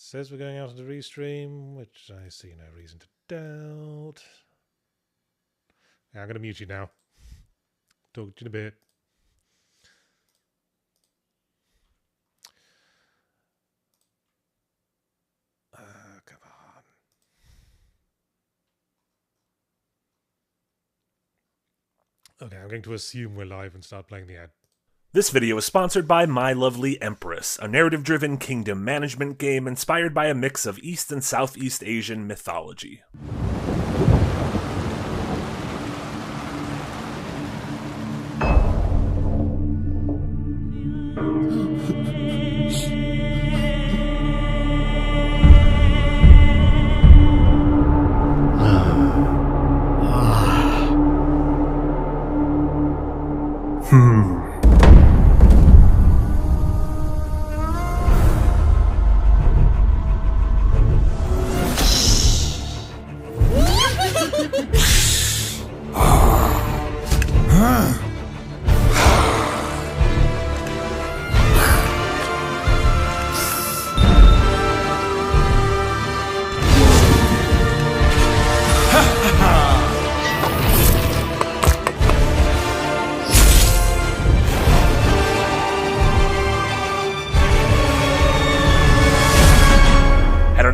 says we're going out into restream, which I see no reason to doubt. Yeah, I'm going to mute you now. Talk to you in a bit. Come on. Okay, I'm going to assume we're live and start playing the ad. This video is sponsored by My Lovely Empress, a narrative-driven kingdom management game inspired by a mix of East and Southeast Asian mythology.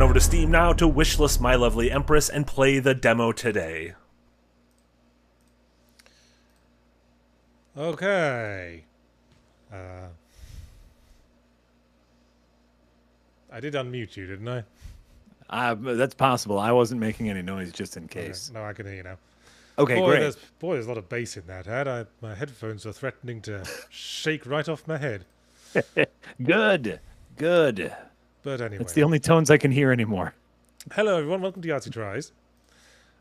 Over to Steam now to wishlist My Lovely Empress and play the demo today. Okay. I did unmute you, didn't I? That's possible. I wasn't making any noise just in case. Okay. No, I can hear you now. Okay, great. There's a lot of bass in that ad. My headphones are threatening to shake right off my head. Good. But anyway. It's the only tones I can hear anymore. Hello, everyone. Welcome to Yahtzee Tries.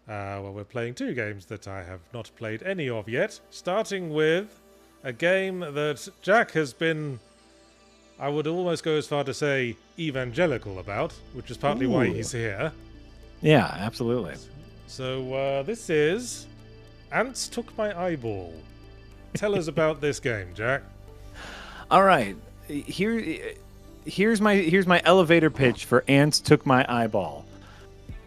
Well, we're playing two games that I have not played any of yet. Starting with a game that Jack has been, I would almost go as far to say, evangelical about, which is partly why he's here. Yeah, absolutely. So this is Ants Took My Eyeball. Tell us about this game, Jack. All right. Here's my elevator pitch for Ants Took My Eyeball.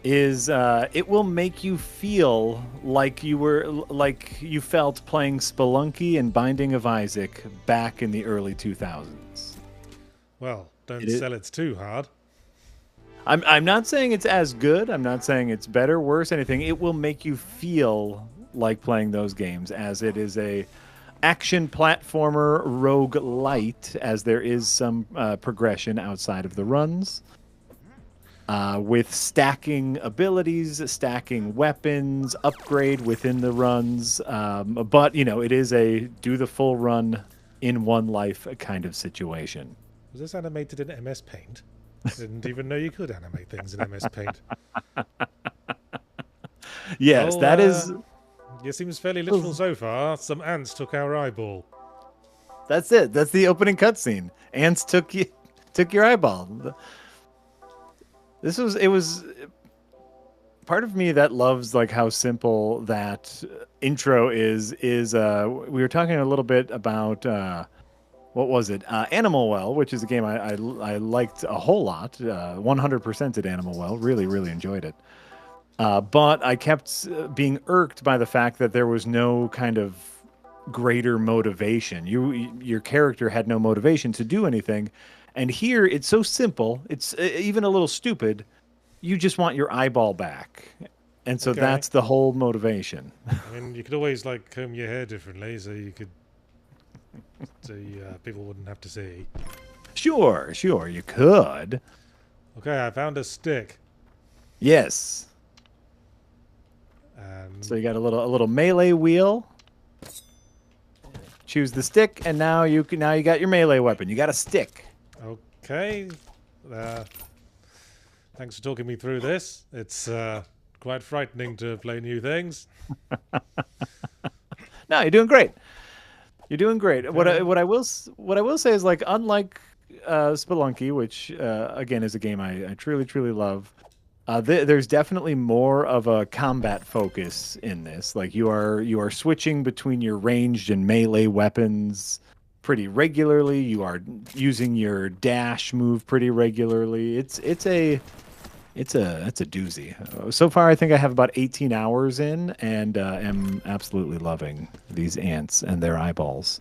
It will make you feel like you felt playing Spelunky and Binding of Isaac back in the early 2000s. Well, don't sell it too hard. I'm not saying it's as good. I'm not saying it's better, worse, anything. It will make you feel like playing those games, as it is a action platformer roguelite, as there is some progression outside of the runs, with stacking abilities, stacking weapons, upgrade within the runs. But, it is a do the full run in one life kind of situation. Was this animated in MS Paint? I didn't even know you could animate things in MS Paint. Yes, well, that is... It seems fairly literal so far. Some ants took our eyeball. That's it. That's the opening cutscene. Ants took your eyeball. It was part of me that loves like how simple that intro is. We were talking a little bit about what was it? Animal Well, which is a game I liked a whole lot. 100% at Animal Well. Really, really enjoyed it. But I kept being irked by the fact that there was no kind of greater motivation. Your character had no motivation to do anything. And here, it's so simple. It's even a little stupid. You just want your eyeball back. And so that's the whole motivation. I mean, you could always, comb your hair differently so you could... people wouldn't have to see. Sure, you could. Okay, I found a stick. Yes. So you got a little melee wheel. Choose the stick, and now you got your melee weapon. You got a stick. Okay. Thanks for talking me through this. It's quite frightening to play new things. No, you're doing great. You're doing great. Okay. What I will say is, like, unlike Spelunky, which again is a game I truly love. There's definitely more of a combat focus in this. Like you are switching between your ranged and melee weapons pretty regularly. You are using your dash move pretty regularly. It's a doozy. So far, I think I have about 18 hours in, and am absolutely loving these ants and their eyeballs.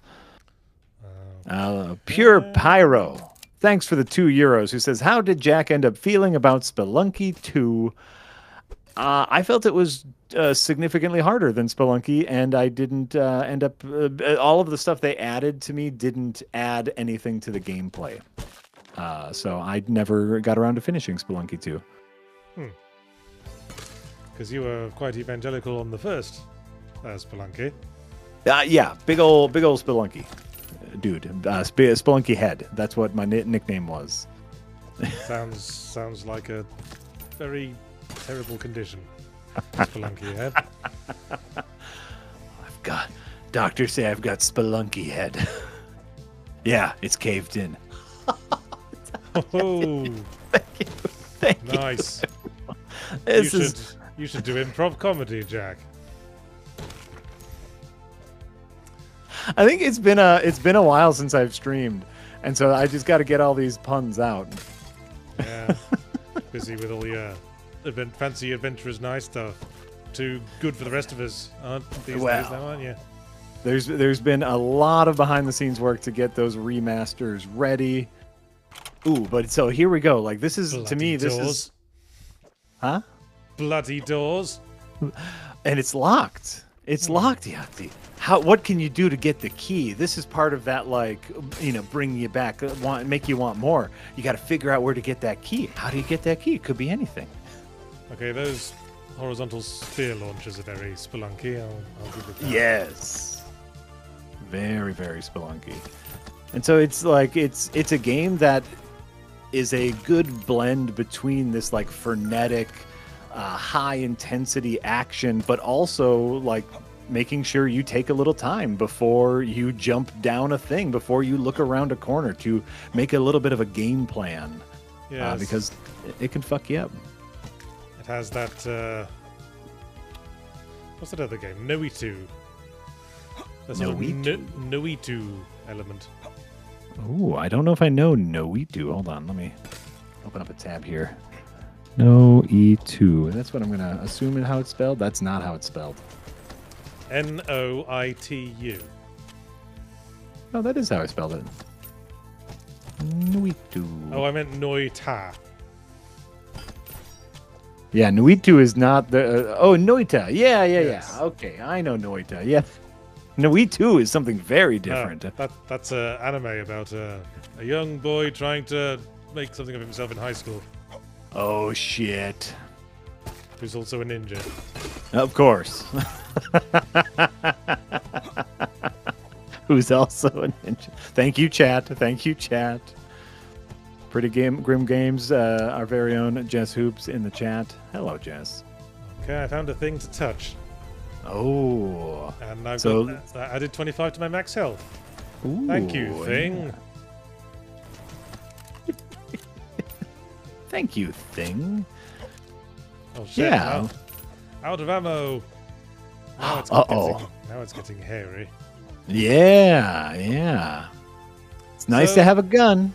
Pure Pyro. Thanks for the €2. Who says, "How did Jack end up feeling about Spelunky 2?" I felt it was significantly harder than Spelunky, and I didn't end up. All of the stuff they added to me didn't add anything to the gameplay. So I never got around to finishing Spelunky 2. Because you were quite evangelical on the first Spelunky. Yeah, big old Spelunky. Dude, Spelunky head. That's what my nickname was. Sounds like a very terrible condition. Spelunky head. Doctors say I've got Spelunky head. Yeah, it's caved in. Oh, Thank you. nice. This You should do improv comedy, Jack. I think it's been a while since I've streamed, and so I just got to get all these puns out. Yeah, busy with all your fancy adventurous nice stuff. Too good for the rest of us, aren't these days, though, aren't you? There's been a lot of behind the scenes work to get those remasters ready. Ooh, but so here we go. Like this is Bloody to me this doors. is, huh? Bloody doors. And it's locked. It's locked, Yahtzee. What can you do to get the key? This is part of that, like, bring you back, make you want more. You got to figure out where to get that key. How do you get that key? It could be anything. Okay, those horizontal spear launchers are very Spelunky. I'll give it that. Yes. Very, very Spelunky. And so it's like it's a game that is a good blend between this like frenetic, high intensity action, but also like making sure you take a little time before you jump down a thing, before you look around a corner to make a little bit of a game plan. Yes. Because it can fuck you up. It has that. What's that other game? Noitu. That's sort of Noitu element. Ooh, I don't know if I know Noitu. Hold on, let me open up a tab here. Noitu. That's what I'm gonna assume how it's spelled. That's not how it's spelled. Noitu. No, that is how I spelled it. Noitu. Oh, I meant Noita. Yeah, Noitu is not the. Noita. Yeah. Yes. Okay, I know Noita. Yeah. Noitu is something very different. That's an anime about a young boy trying to make something of himself in high school. Oh, shit. Who's also a ninja. Of course. Who's also a ninja. Thank you, chat. Pretty Grim Games, our very own Jess Hoops in the chat. Hello, Jess. Okay, I found a thing to touch. Oh. And I added 25 to my max health. Ooh, Thank you, thing. Thank you, thing. Oh, shit. Yeah. Out of ammo. Now it's getting hairy. Yeah. It's nice to have a gun.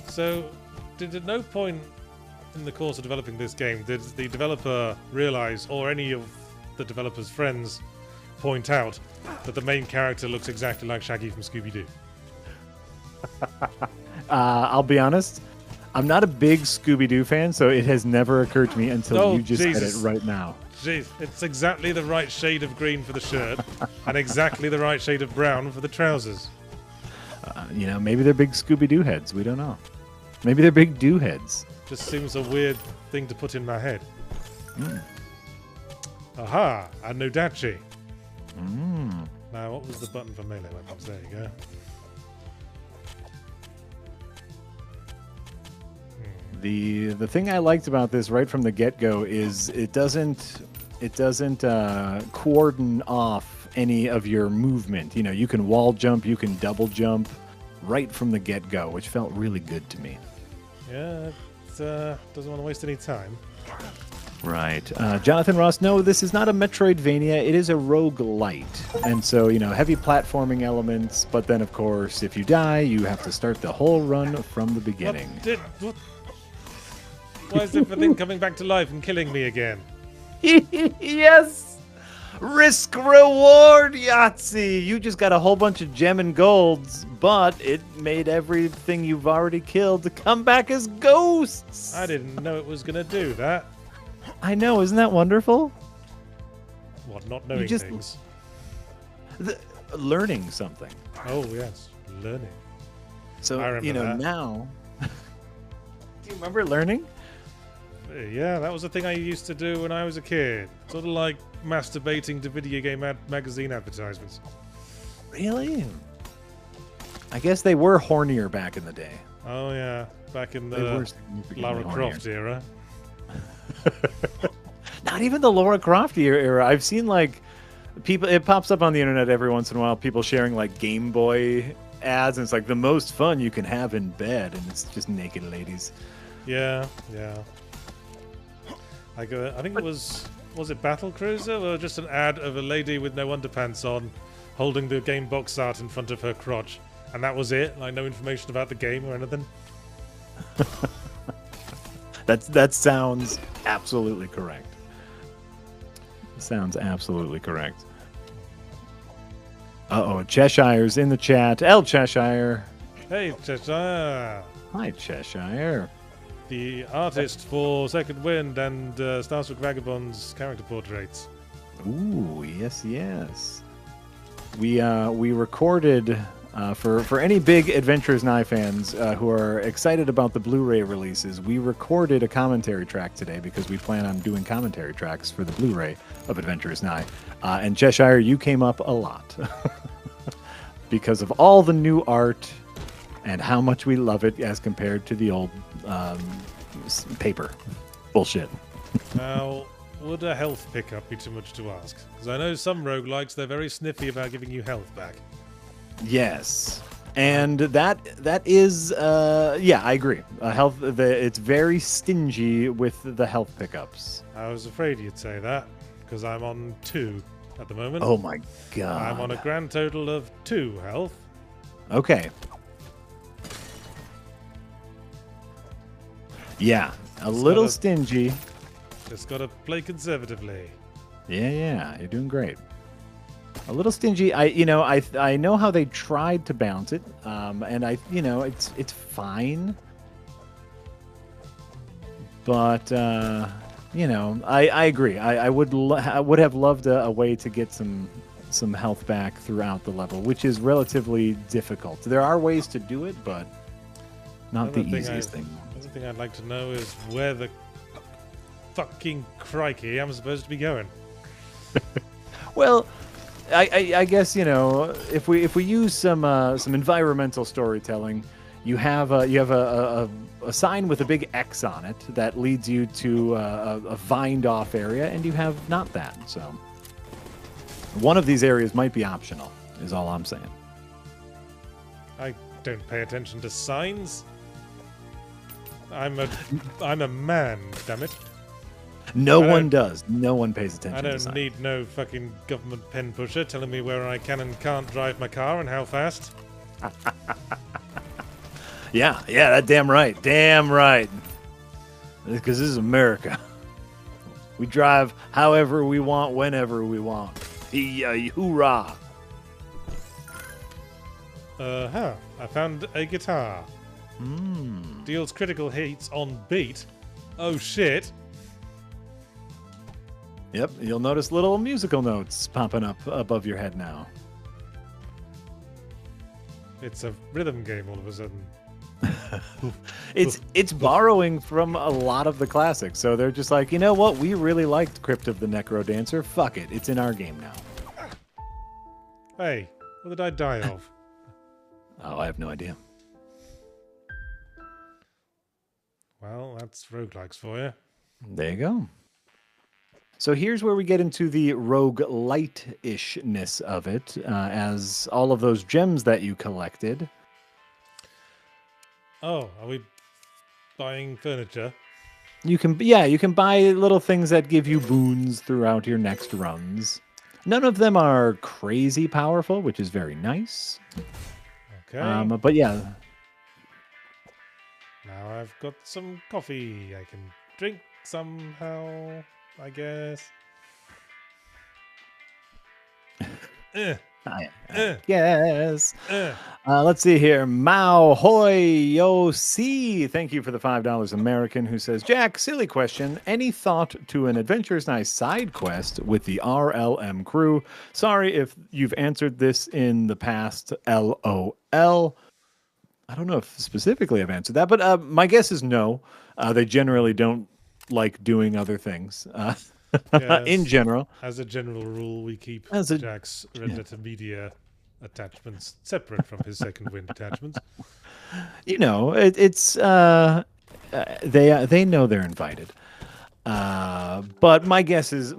So, did at no point in the course of developing this game did the developer realize, or any of the developer's friends point out, that the main character looks exactly like Shaggy from Scooby-Doo? I'll be honest. I'm not a big Scooby-Doo fan, so it has never occurred to me until you just said it right now. Jeez, it's exactly the right shade of green for the shirt, and exactly the right shade of brown for the trousers. Maybe they're big Scooby-Doo heads. We don't know. Maybe they're big Doo heads. Just seems a weird thing to put in my head. Aha! A Nodachi. Now, what was the button for melee weapons? There you go. The thing I liked about this right from the get-go is it doesn't cordon off any of your movement. You can wall jump, you can double jump right from the get-go, which felt really good to me. Yeah, it doesn't want to waste any time. Right. Jonathan Ross, no, this is not a Metroidvania. It is a roguelite. And so, heavy platforming elements. But then, of course, if you die, you have to start the whole run from the beginning. Why is everything coming back to life and killing me again? Yes! Risk reward Yahtzee! You just got a whole bunch of gem and golds, but it made everything you've already killed to come back as ghosts! I didn't know it was going to do that. I know, isn't that wonderful? What, not knowing things? Learning something. Oh, yes, learning. So, I remember that. Now... Do you remember learning? Yeah, that was a thing I used to do when I was a kid. Sort of like masturbating to video game magazine advertisements. Really? I guess they were hornier back in the day. Oh, yeah. Back in the Lara Croft era. Not even the Lara Croft era. I've seen, people... It pops up on the internet every once in a while. People sharing, Game Boy ads. And it's like the most fun you can have in bed. And it's just naked ladies. Yeah. I think it was it Battle Cruiser or just an ad of a lady with no underpants on holding the game box art in front of her crotch, and that was it? No information about the game or anything? That sounds absolutely correct. Sounds absolutely correct. Uh-oh, Cheshire's in the chat. El Cheshire. Hey, Cheshire. Hi, Cheshire. The artist for Second Wind and Starstruck Vagabond's character portraits. Ooh, yes. We recorded for any big Adventures Nigh fans who are excited about the Blu-ray releases. We recorded a commentary track today because we plan on doing commentary tracks for the Blu-ray of Adventures Nigh. And Cheshire, you came up a lot because of all the new art and how much we love it as compared to the old paper bullshit. Now, would a health pickup be too much to ask? Because I know some roguelikes, they're very sniffy about giving you health back. Yes, and that is yeah, I agree. It's very stingy with the health pickups. I was afraid you'd say that because I'm on 2 at the moment. Oh my god! I'm on a grand total of 2 health. Okay. Yeah, a little stingy. Just gotta play conservatively. Yeah, you're doing great. A little stingy. I know how they tried to balance it, and it's fine. But I agree. I would have loved a way to get some health back throughout the level, which is relatively difficult. There are ways to do it, but not the easiest thing. The thing I'd like to know is where the fucking crikey I'm supposed to be going. Well, I guess if we use some environmental storytelling, you have a sign with a big X on it that leads you to a vined off area, and you have not that. So one of these areas might be optional. Is all I'm saying. I don't pay attention to signs. I'm a man, damn it. No one does. No one pays attention to signs. I don't need no fucking government pen pusher telling me where I can and can't drive my car and how fast. Yeah, that damn right. Damn right. Because this is America. We drive however we want, whenever we want. Hoorah. I found a guitar. Deals critical hits on beat. Oh shit. Yep, you'll notice little musical notes popping up above your head now. It's a rhythm game all of a sudden. It's borrowing from a lot of the classics. So they're just like, you know what? We really liked Crypt of the Necro Dancer. Fuck it. It's in our game now. Hey, what did I die of? Oh, I have no idea. Well, that's roguelikes for you. There you go. So here's where we get into the roguelite-ishness of it, as all of those gems that you collected. Oh, are we buying furniture? You can buy little things that give you boons throughout your next runs. None of them are crazy powerful, which is very nice. Okay. But yeah. Now I've got some coffee I can drink somehow, I guess. Yes. Let's see here. Mao Hoi Yo C. Thank you for the $5 American, who says, Jack, silly question. Any thought to an Adventurous Nice side quest with the RLM crew? Sorry if you've answered this in the past. LOL. I don't know if specifically I've answered that, but my guess is no. They generally don't like doing other things. Yes, in general. As a general rule, we keep Jack's Red Letter Media attachments separate from his Second Wind attachments. You know, they know they're invited. But my guess is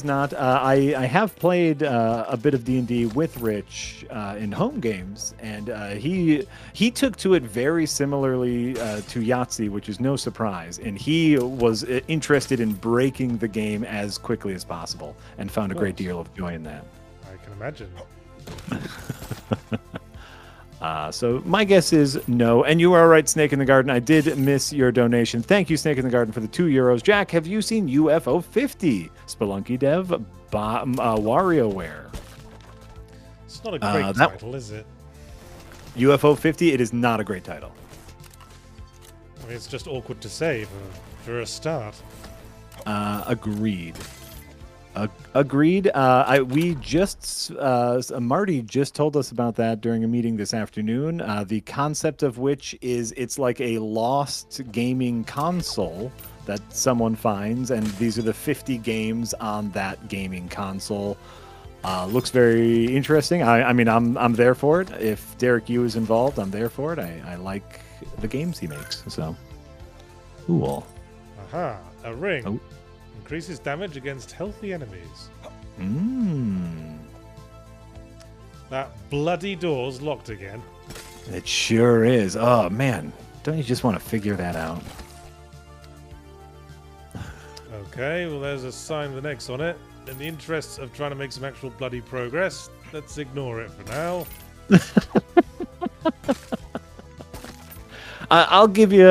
not. I have played a bit of D&D with Rich in home games, and he took to it very similarly to Yahtzee, which is no surprise. And he was interested in breaking the game as quickly as possible, and found a great deal of joy in that. I can imagine. So my guess is no. And you are right, Snake in the Garden. I did miss your donation. Thank you, Snake in the Garden, for the €2. Jack, have you seen UFO 50? Spelunky Dev, WarioWare. It's not a great title, is it? UFO 50, it is not a great title. I mean, it's just awkward to say for a start. Agreed. Agreed. We just Marty just told us about that during a meeting this afternoon. The concept of which is it's like a lost gaming console that someone finds, and these are the 50 games on that gaming console. Looks very interesting. I mean, I'm there for it. If Derek Yu is involved, I'm there for it. I like the games he makes. So cool. Aha! A ring. Oh. Increases damage against healthy enemies. That bloody door's locked again. It sure is. Oh, man. Don't you just want to figure that out? Okay, well, there's a sign with an X on it. In the interests of trying to make some actual bloody progress, let's ignore it for now. I'll give you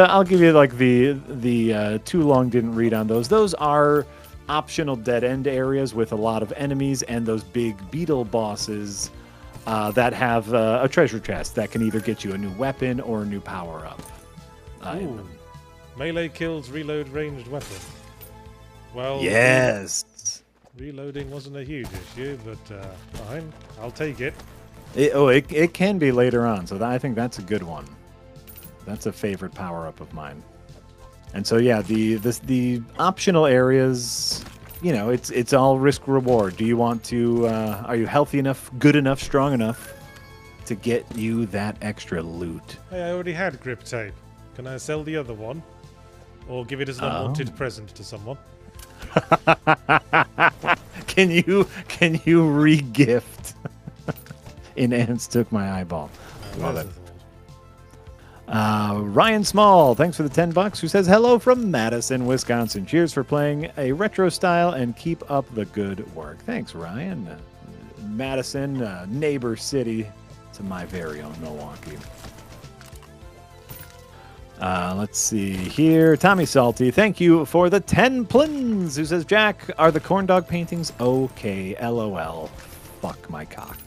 like the too long didn't read on those. Those are optional dead end areas with a lot of enemies and those big beetle bosses that have a treasure chest that can either get you a new weapon or a new power up. Melee kills reload ranged weapon. Well, yes. Reloading wasn't a huge issue, but fine. I'll take it. It can be later on, so I think that's a good one. That's a favorite power-up of mine. And so, yeah, the optional areas, you know, it's all risk-reward. Do you want to, are you healthy enough, good enough, strong enough to get you that extra loot? Hey, I already had grip tape. Can I sell the other one? Or give it as an unwanted present to someone? Can you re-gift? Enhance took my eyeball. Love it. Ryan Small, thanks for the $10, who says hello from Madison, Wisconsin. Cheers for playing a retro style and keep up the good work. Thanks, Ryan. Madison, neighbor city to my very own Milwaukee. Let's see here. Tommy Salty, thank you for the 10 plins, who says, Jack, are the corn dog paintings okay? LOL. Fuck my cock.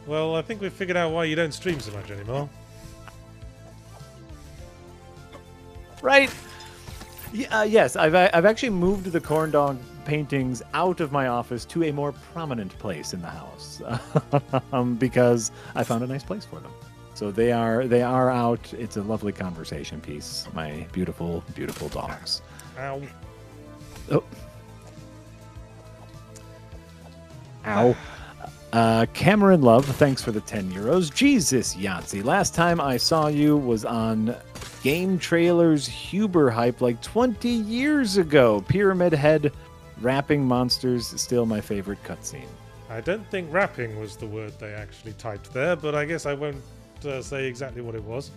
Well, I think we've figured out why you don't stream so much anymore. Right? Yes, I've actually moved the corn dog paintings out of my office to a more prominent place in the house because I found a nice place for them. So they are out. It's a lovely conversation piece. My beautiful, beautiful dogs. Ow. Oh. Ow. Cameron Love, thanks for the €10. Jesus, Yahtzee. Last time I saw you was on Game Trailers Huber Hype like 20 years ago. Pyramid Head, rapping monsters, still my favorite cutscene. I don't think rapping was the word they actually typed there, but I guess I won't say exactly what it was.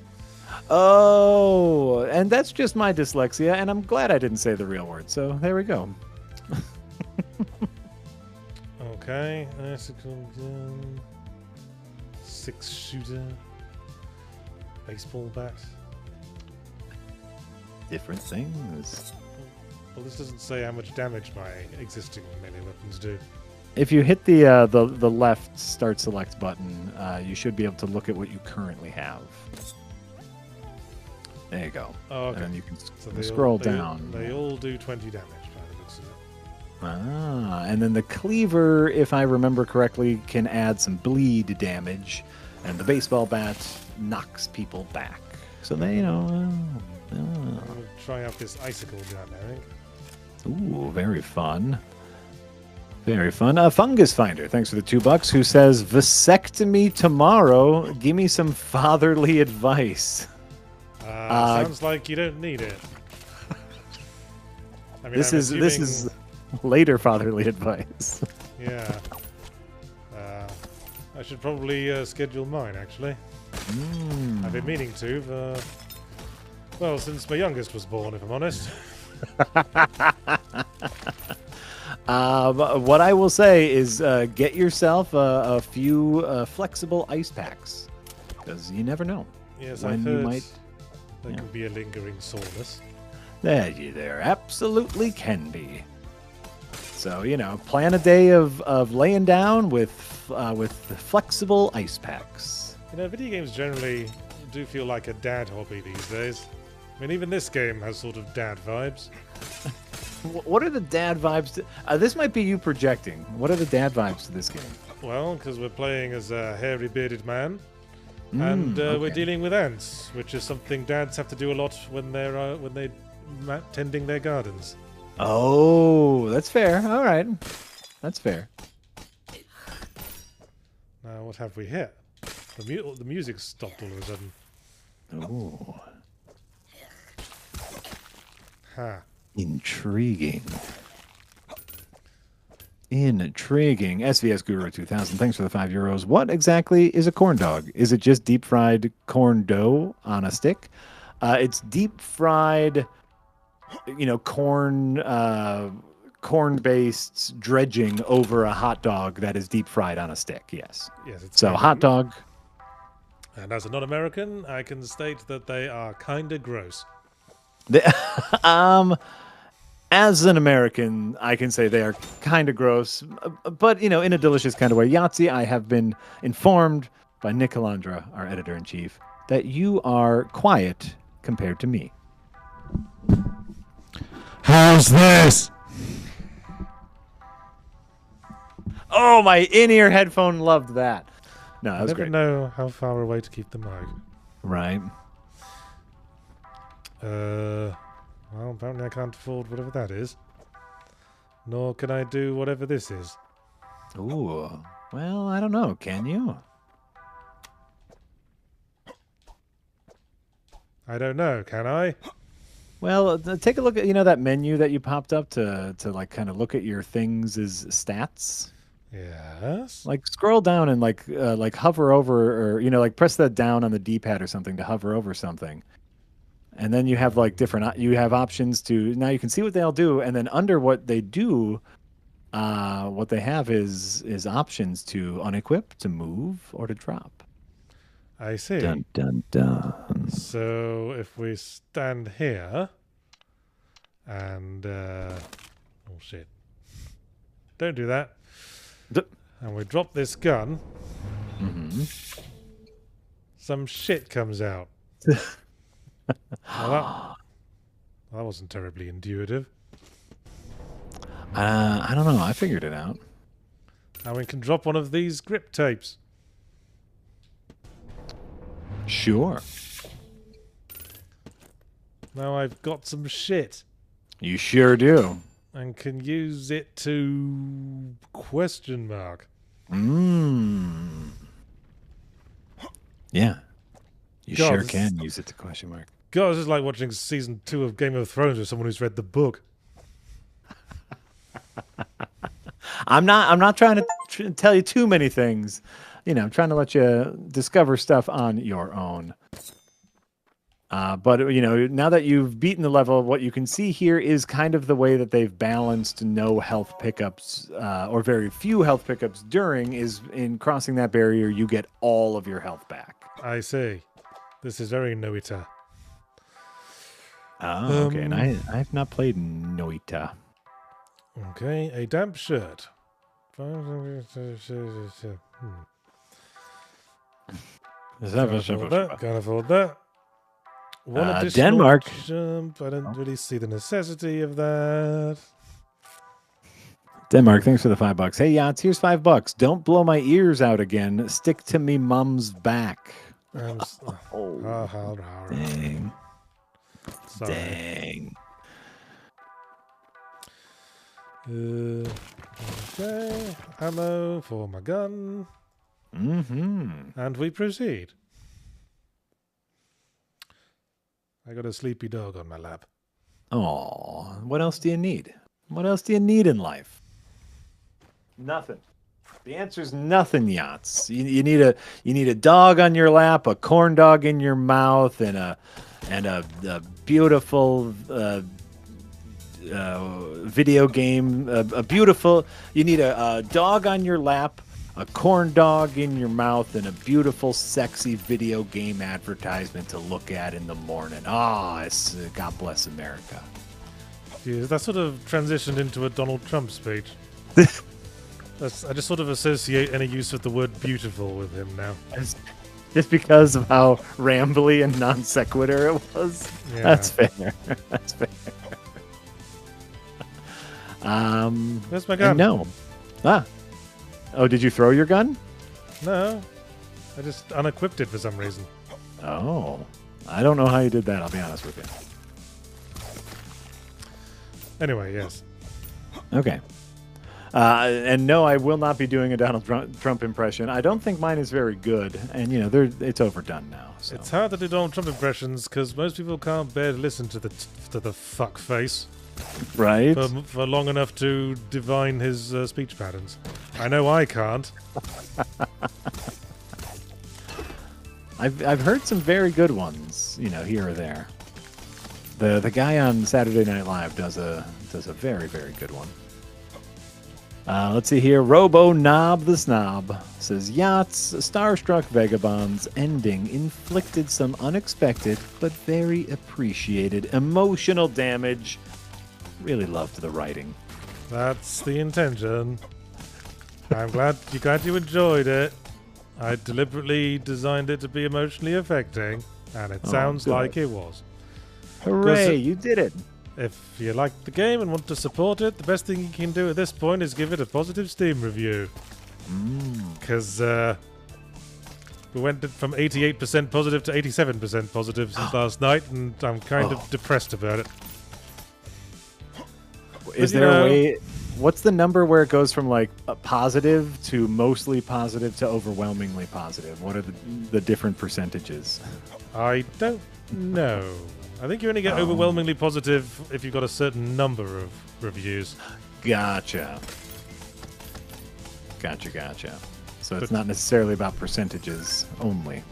Oh, and that's just my dyslexia, and I'm glad I didn't say the real word. So there we go. Okay. Six shooter. Baseball bat. Different things. Well, this doesn't say how much damage my existing melee weapons do. If you hit the left start select button, you should be able to look at what you currently have. There you go. Oh, okay. And then you can So they scroll down. They all do 20 damage by the looks of it. Ah, and then the cleaver, if I remember correctly, can add some bleed damage, and the baseball bat knocks people back. So they, I'm going to try out this icicle gun, I think. Ooh, very fun. Very fun. Fungus Finder, thanks for the $2, who says, vasectomy tomorrow. Give me some fatherly advice. Sounds like you don't need it. I mean, this is later fatherly advice. Yeah. I should probably schedule mine, actually. I've been meaning to, well, since my youngest was born, if I'm honest. What I will say is get yourself a few flexible ice packs, because you never know. Yes, when I've heard you might. there can be a lingering soreness. There absolutely can be. So plan a day of laying down with flexible ice packs. Video games generally do feel like a dad hobby these days. I mean, even this game has sort of dad vibes. What are the dad vibes? This might be you projecting. What are the dad vibes to this game? Well, because we're playing as a hairy bearded man, and okay. we're dealing with ants, which is something dads have to do a lot when they're tending their gardens. Oh, that's fair. All right, that's fair. Now, what have we here? The music stopped all of a sudden. Oh, Ha. intriguing. Intriguing. SVS Guru 2000, thanks for the €5. What exactly is a corn dog? Is it just deep fried corn dough on a stick? It's deep fried, corn-based dredging over a hot dog that is deep fried on a stick. Yes. Yes. It's So hot dog. And as a non-American, I can state that they are kind of gross. As an American, I can say they are kind of gross, but in a delicious kind of way. Yahtzee, I have been informed by Nick Calandra, our editor-in-chief, that you are quiet compared to me. How's this? Oh, my in-ear headphone loved that. No, that I was never great. know how far away to keep the mic. Right. Well, apparently I can't afford whatever that is. Nor can I do whatever this is. Ooh. Well, I don't know. Can you? I don't know, can I? Well, take a look at that menu that you popped up to like kind of look at your things as stats. Yes. Like scroll down and like hover over, or like press that down on the D-pad or something to hover over something. And then you have like you have options to, now you can see what they all do, and then under what they do, what they have is options to unequip, to move, or to drop. I see. Dun dun dun. So if we stand here and oh shit. Don't do that. And we drop this gun. Mm-hmm. Some shit comes out. Well, that wasn't terribly intuitive. I don't know. I figured it out. And we can drop one of these grip tapes. Sure. Now I've got some shit. You sure do. And can use it to question mark. Yeah. You God, sure this- can use it to question mark. God, this is like watching season 2 of Game of Thrones with someone who's read the book. I'm not trying to tell you too many things. I'm trying to let you discover stuff on your own. But now that you've beaten the level, what you can see here is kind of the way that they've balanced no health pickups or very few health pickups during is in crossing that barrier, you get all of your health back. I see. This is very Noita. Oh, okay. And I've not played Noita. Okay, a damp shirt. Can't Can't afford that. One additional Denmark. jump. I don't really see the necessity of that. Denmark, thanks for the $5. Hey, Yachts, here's $5. Don't blow my ears out again. Stick to me mom's back. Dang. Sorry. Dang. Okay, ammo for my gun. Mm-hmm. And we proceed. I got a sleepy dog on my lap. Oh, what else do you need? What else do you need in life? Nothing. The answer is nothing, Yachts. You need a dog on your lap, a corn dog in your mouth, and a beautiful video game. You need a dog on your lap, a corn dog in your mouth, and a beautiful, sexy video game advertisement to look at in the morning. God bless America. Jeez, that sort of transitioned into a Donald Trump speech. I just sort of associate any use of the word beautiful with him now. Just because of how rambly and non sequitur it was. Yeah. That's fair. That's fair. Where's my gun? No. Oh, did you throw your gun? No. I just unequipped it for some reason. Oh. I don't know how you did that, I'll be honest with you. Anyway, yes. Okay. And no, I will not be doing a Donald Trump impression. I don't think mine is very good, and it's overdone now. So. It's hard to do Donald Trump impressions because most people can't bear to listen to the fuck face, right? For long enough to divine his speech patterns. I know I can't. I've heard some very good ones, here or there. The guy on Saturday Night Live does a very, very good one. Let's see here. Robo Knob the Snob says, Yachts, starstruck vagabonds ending inflicted some unexpected but very appreciated emotional damage. Really loved the writing. That's the intention. I'm glad you enjoyed it. I deliberately designed it to be emotionally affecting, and it sounds good. like it was. Hooray, you did it. If you like the game and want to support it, the best thing you can do at this point is give it a positive Steam review. Because we went from 88% positive to 87% positive since last night, and I'm kind of depressed about it. Is there a way... What's the number where it goes from like positive to mostly positive to overwhelmingly positive? What are the different percentages? I don't know. I think you only get overwhelmingly positive if you've got a certain number of reviews. Gotcha. So it's not necessarily about percentages only.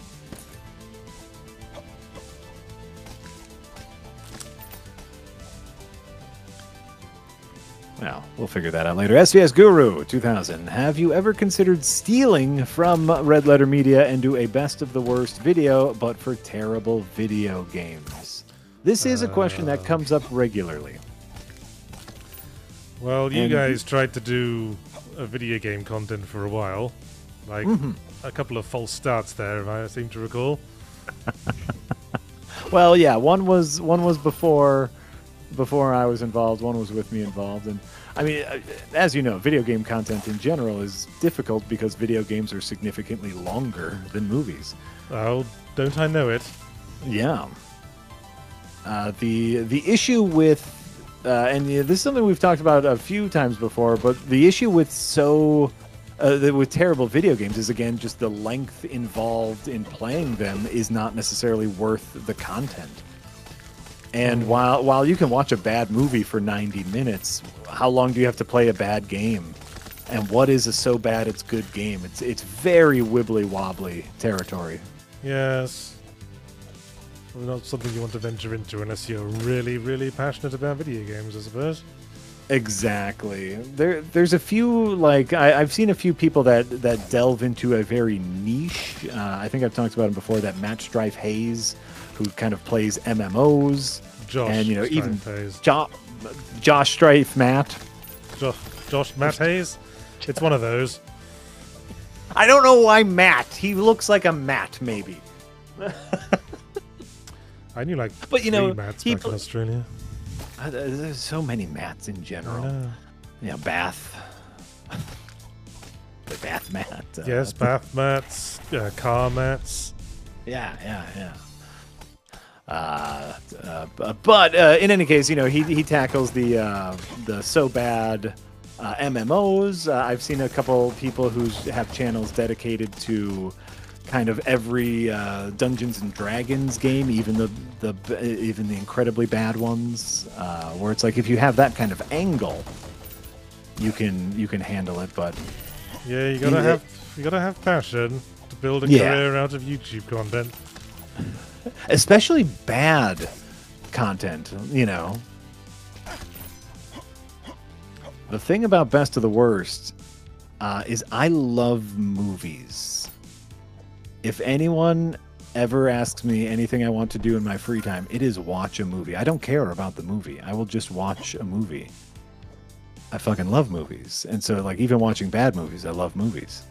Well, we'll figure that out later. SVS Guru 2000. Have you ever considered stealing from Red Letter Media and do a best of the worst video, but for terrible video games? This is a question that comes up regularly. Well, you guys tried to do a video game content for a while. Like a couple of false starts there, if I seem to recall. Well, yeah, one was before I was involved, one was with me involved, and I mean, as you know, video game content in general is difficult because video games are significantly longer than movies. Oh, don't I know it? Yeah. The issue with and this is something we've talked about a few times before, but the issue with with terrible video games is, again, just the length involved in playing them is not necessarily worth the content. And while you can watch a bad movie for 90 minutes, how long do you have to play a bad game? And what is a so bad it's good game? It's very wibbly wobbly territory. Yes. not something you want to venture into unless you're really, really passionate about video games, I suppose. Exactly. There's a few, like, I've seen a few people that delve into a very niche. I think I've talked about him before. That Matt Strife Hayes, who kind of plays MMOs, Josh, and you know, Strife even Hayes. Josh Strife Matt. Josh Matt Hayes. It's one of those. I don't know why Matt. He looks like a Matt, maybe. I knew like But, you know, three Matts back in Australia. There's so many Matts in general. You know, Bath. The Bath Matt. Yes, bath mats, car mats. Yeah. But in any case, you know, he tackles the so bad MMOs. I've seen a couple people who have channels dedicated to kind of every Dungeons and Dragons game, even the incredibly bad ones, where it's like if you have that kind of angle, you can handle it. But yeah, you gotta have passion to build a career out of YouTube content. Especially bad content, you know. The thing about Best of the Worst is I love movies. If anyone ever asks me anything I want to do in my free time, it is watch a movie. I don't care about the movie. I will just watch a movie. I fucking love movies. And so, like, even watching bad movies, I love movies.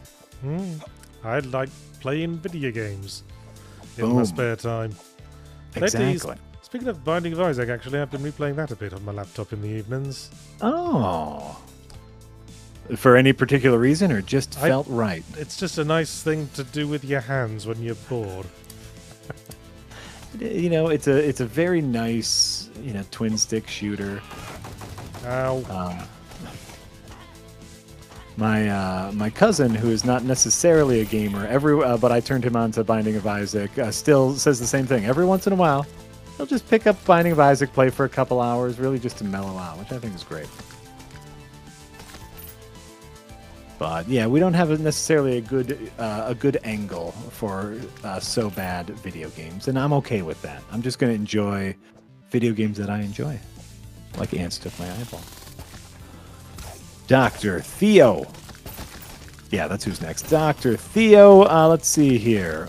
I like playing video games in Boom. my spare time. Exactly. Speaking of Binding of Isaac, actually, I've been replaying that a bit on my laptop in the evenings. Oh. For any particular reason, or just felt right? It's just a nice thing to do with your hands when you're bored. You know, it's a very nice, you know, twin stick shooter. Ow. My cousin, who is not necessarily a gamer, but I turned him on to Binding of Isaac, still says the same thing. Every once in a while, he'll just pick up Binding of Isaac, play for a couple hours, really just to mellow out, which I think is great. But yeah, we don't have necessarily a good angle for so bad video games, and I'm okay with that. I'm just going to enjoy video games that I enjoy, like ants took my eyeball. Dr. Theo. Yeah, that's who's next. Dr. Theo. Let's see here.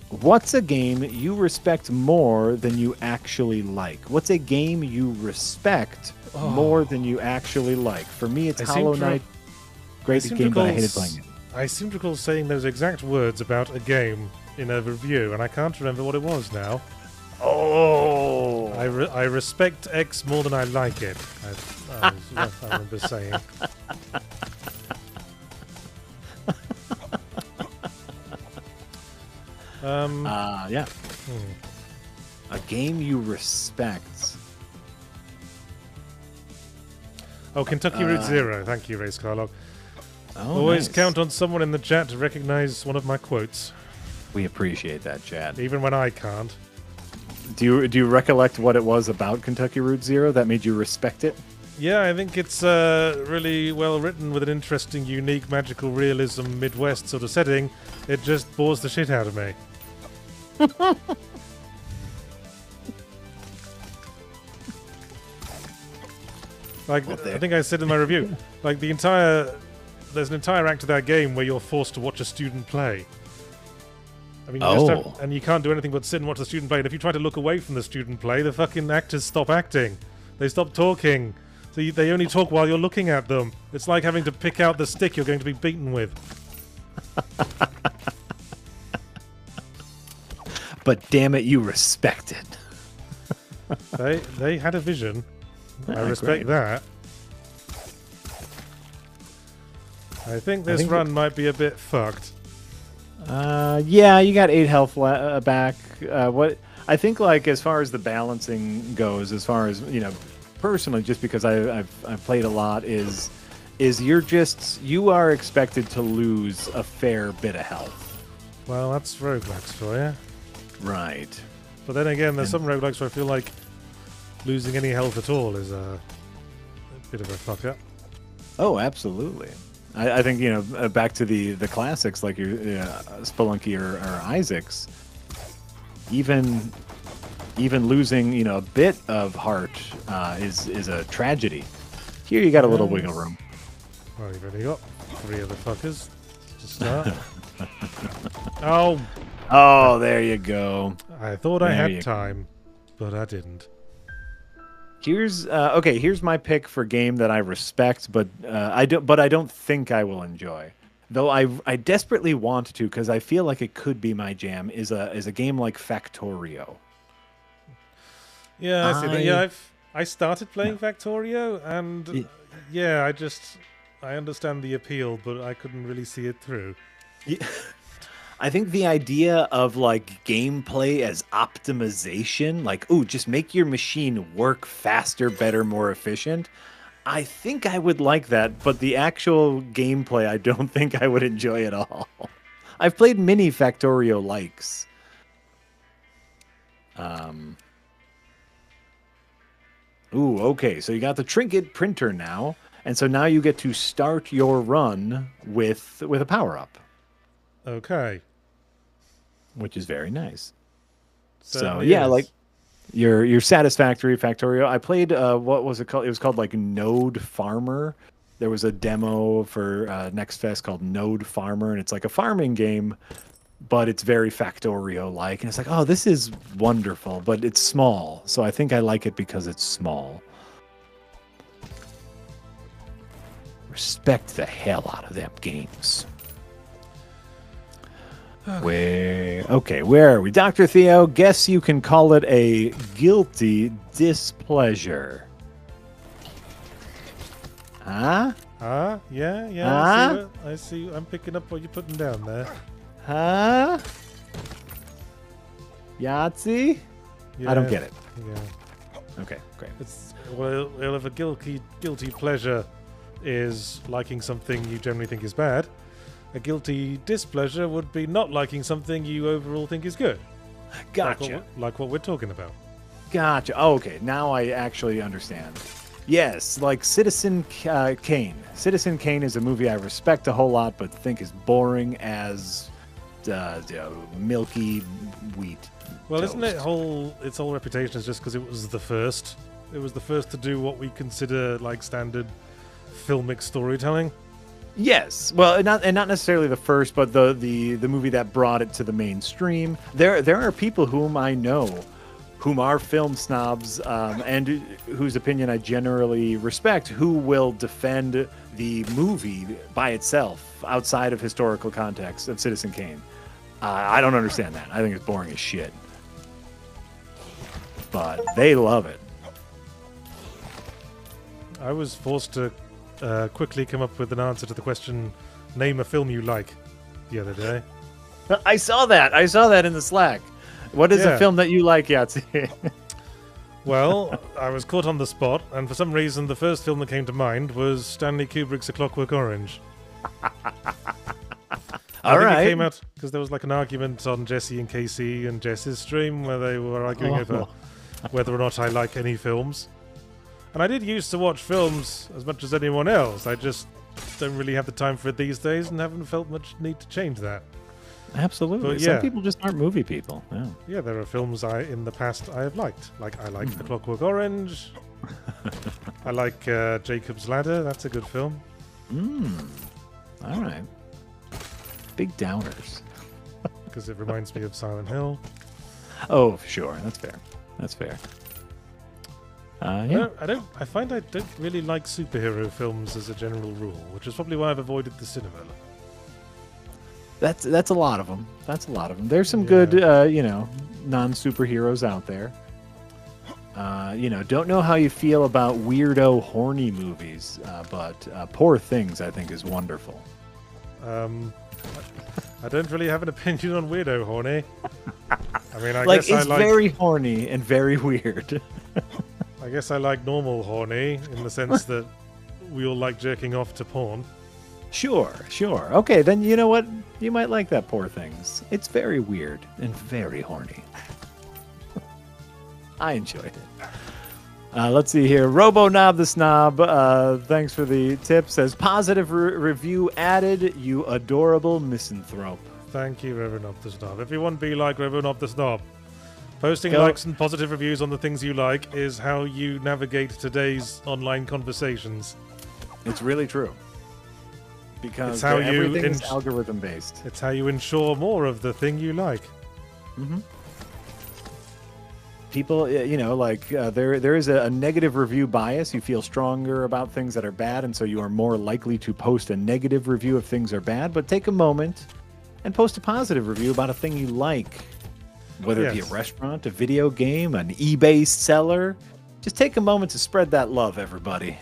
What's a game you respect more than you actually like? What's a game you respect more than you actually like? For me, it's Hollow Knight. Great game, but I hated playing it. I seem to recall saying those exact words about a game in a review, and I can't remember what it was now. Oh! I respect X more than I like it. I remember saying. Yeah. A game you respect. Oh, Kentucky Route Zero. Thank you, Race Carlog. Oh, Always nice. count on someone in the chat to recognize one of my quotes, We appreciate that, Chad. even when I can't. Do you recollect what it was about Kentucky Route Zero that made you respect it? Yeah, I think it's really well written with an interesting, unique, magical realism Midwest sort of setting. It just bores the shit out of me. Like, I think I said in my review, like there's an entire act of that game where you're forced to watch a student play. I mean, and you can't do anything but sit and watch the student play. And if you try to look away from the student play, the fucking actors stop acting. They stop talking. So they only talk while you're looking at them. It's like having to pick out the stick you're going to be beaten with. But damn it, you respect it. They had a vision. I great. respect that. I think this run might be a bit fucked. Yeah, you got 8 health back. What I think, like, as far as the balancing goes, as far as, you know, personally, just because I've played a lot, is you are expected to lose a fair bit of health. Well, that's roguelikes for you. Right. But then again, there's some roguelikes where I feel like losing any health at all is a bit of a fuck up. Oh, absolutely. I think, you know, back to the classics like your Spelunky or Isaacs. even losing a bit of heart is a tragedy. Here you got a little wiggle room. Well, you've only got 3 other fuckers to start. Oh, there you go. I thought I had time, but I didn't. Here's here's my pick for game that I respect, but I don't think I will enjoy. Though I desperately want to, because I feel like it could be my jam. Is a game like Factorio. Yeah, I see that. Yeah, I started playing Factorio, and I understand the appeal, but I couldn't really see it through. Yeah. I think the idea of like gameplay as optimization, like, just make your machine work faster, better, more efficient. I think I would like that, but the actual gameplay, I don't think I would enjoy at all. I've played many Factorio likes. Okay, so you got the trinket printer now, and so now you get to start your run with a power-up. Okay. Which is very nice. Certainly so yeah, is. like your satisfactory Factorio. I played what was it called? It was called like Node Farmer. There was a demo for Next Fest called Node Farmer, and it's like a farming game, but it's very Factorio like, and it's like, oh, this is wonderful, but it's small, so I think I like it because it's small. Respect the hell out of them games. Where are we? Dr. Theo, guess you can call it a guilty displeasure. Huh? Yeah. Huh? I see. I'm picking up what you're putting down there. Huh? Yahtzee? Yeah, I don't get it. Yeah. Okay, great. Well, if a guilty pleasure is liking something you generally think is bad, a guilty displeasure would be not liking something you overall think is good. Gotcha. Like what we're talking about. Gotcha. Oh, okay, now I actually understand. Yes, like Citizen Kane. Citizen Kane is a movie I respect a whole lot, but think is boring as milky wheat. Well, toast. isn't its whole reputation is just because it was the first? It was the first to do what we consider like standard filmic storytelling. Yes, well, not necessarily the first, but the movie that brought it to the mainstream. There are people whom I know, whom are film snobs, and whose opinion I generally respect, who will defend the movie by itself, outside of historical context of Citizen Kane. I don't understand that. I think it's boring as shit. But they love it. I was forced to quickly come up with an answer to the question, name a film you like, the other day. I saw that in the Slack. What is a film that you like, Yahtzee? Well, I was caught on the spot, and for some reason the first film that came to mind was Stanley Kubrick's A Clockwork Orange. I think it came out because there was like an argument on Jesse and Casey and Jess's stream where they were arguing over whether or not I like any films. And I did used to watch films as much as anyone else. I just don't really have the time for it these days and haven't felt much need to change that. Absolutely. But Some people just aren't movie people. Yeah. Yeah, there are films in the past I have liked. Like, I liked The Clockwork Orange. I like Jacob's Ladder. That's a good film. All right. Big downers. Because it reminds me of Silent Hill. Oh, sure. That's fair. That's fair. Yeah. I find I don't really like superhero films as a general rule, which is probably why I've avoided the cinema. That's a lot of them. That's a lot of them. There's some good, non-superheroes out there. Don't know how you feel about weirdo, horny movies, but Poor Things, I think, is wonderful. I don't really have an opinion on weirdo horny. I mean, I like, guess it's very horny and very weird. I guess I like normal horny in the sense that we all like jerking off to porn. Sure. Okay, then you know what? You might like that Poor Things. It's very weird and very horny. I enjoyed it. Let's see here. RoboKnob the Snob, thanks for the tip. Says, positive review added, you adorable misanthrope. Thank you, Reverend Knob the Snob. Everyone be like Reverend Knob the Snob. Posting Go. likes and positive reviews on the things you like is how you navigate today's online conversations. It's really true. Because It's how you everything is algorithm based. It's how you ensure more of the thing you like. People, there is a negative review bias. You feel stronger about things that are bad, and so you are more likely to post a negative review if things are bad. But take a moment and post a positive review about a thing you like. Whether it be a restaurant, a video game, an eBay seller. Just take a moment to spread that love, everybody.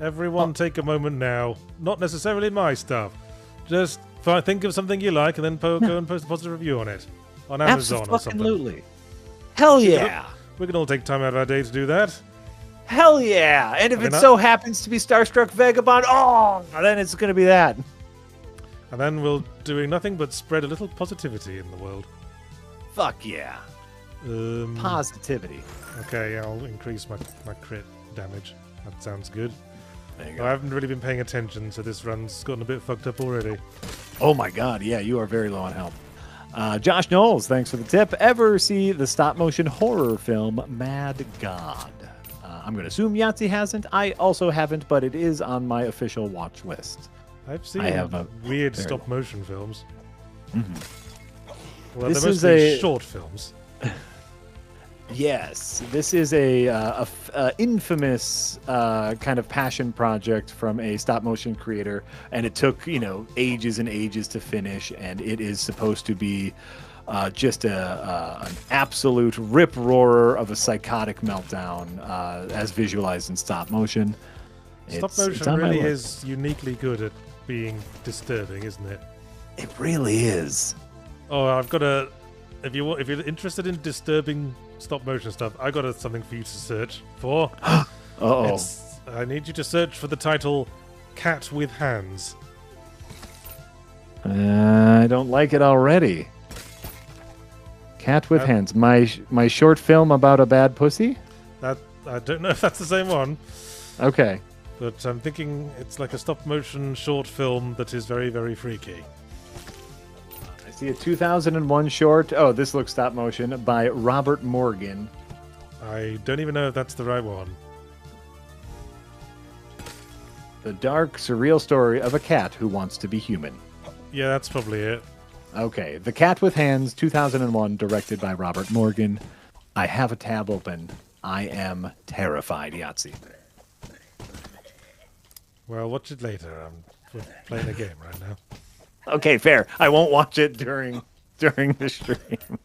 Everyone take a moment now. Not necessarily my stuff. Just think of something you like and then go and post a positive review on it. On Amazon or something. Absolutely. Hell yeah. We can all take time out of our day to do that. Hell yeah. And if it so happens to be Starstruck Vagabond, then it's going to be that. And then we'll doing nothing but spread a little positivity in the world. Fuck yeah. Positivity. Okay, I'll increase my crit damage. That sounds good. There you go. I haven't really been paying attention, so this run's gotten a bit fucked up already. Oh my god, yeah, you are very low on health. Josh Knowles, thanks for the tip. Ever see the stop-motion horror film Mad God? I'm going to assume Yahtzee hasn't. I also haven't, but it is on my official watch list. I've seen weird stop-motion films. Well, This they're is mostly short films. Yes, this is a infamous kind of passion project from a stop-motion creator, and it took ages and ages to finish. And it is supposed to be just an absolute rip-roarer of a psychotic meltdown, as visualized in stop-motion. Stop-motion really is uniquely good at being disturbing, isn't it? It really is. Oh, I've got a. If you're interested in disturbing stop-motion stuff, I got something for you to search for. I need you to search for the title "Cat with Hands." I don't like it already. Cat with Hands. My short film about a bad pussy? That I don't know if that's the same one. Okay. But I'm thinking it's like a stop-motion short film that is very, very freaky. I see a 2001 short. Oh, this looks stop-motion by Robert Morgan. I don't even know if that's the right one. The dark, surreal story of a cat who wants to be human. Yeah, that's probably it. Okay. The Cat with Hands, 2001, directed by Robert Morgan. I have a tab open. I am terrified, Yahtzee. Well, watch it later. I'm playing a game right now. Okay, fair. I won't watch it during the stream.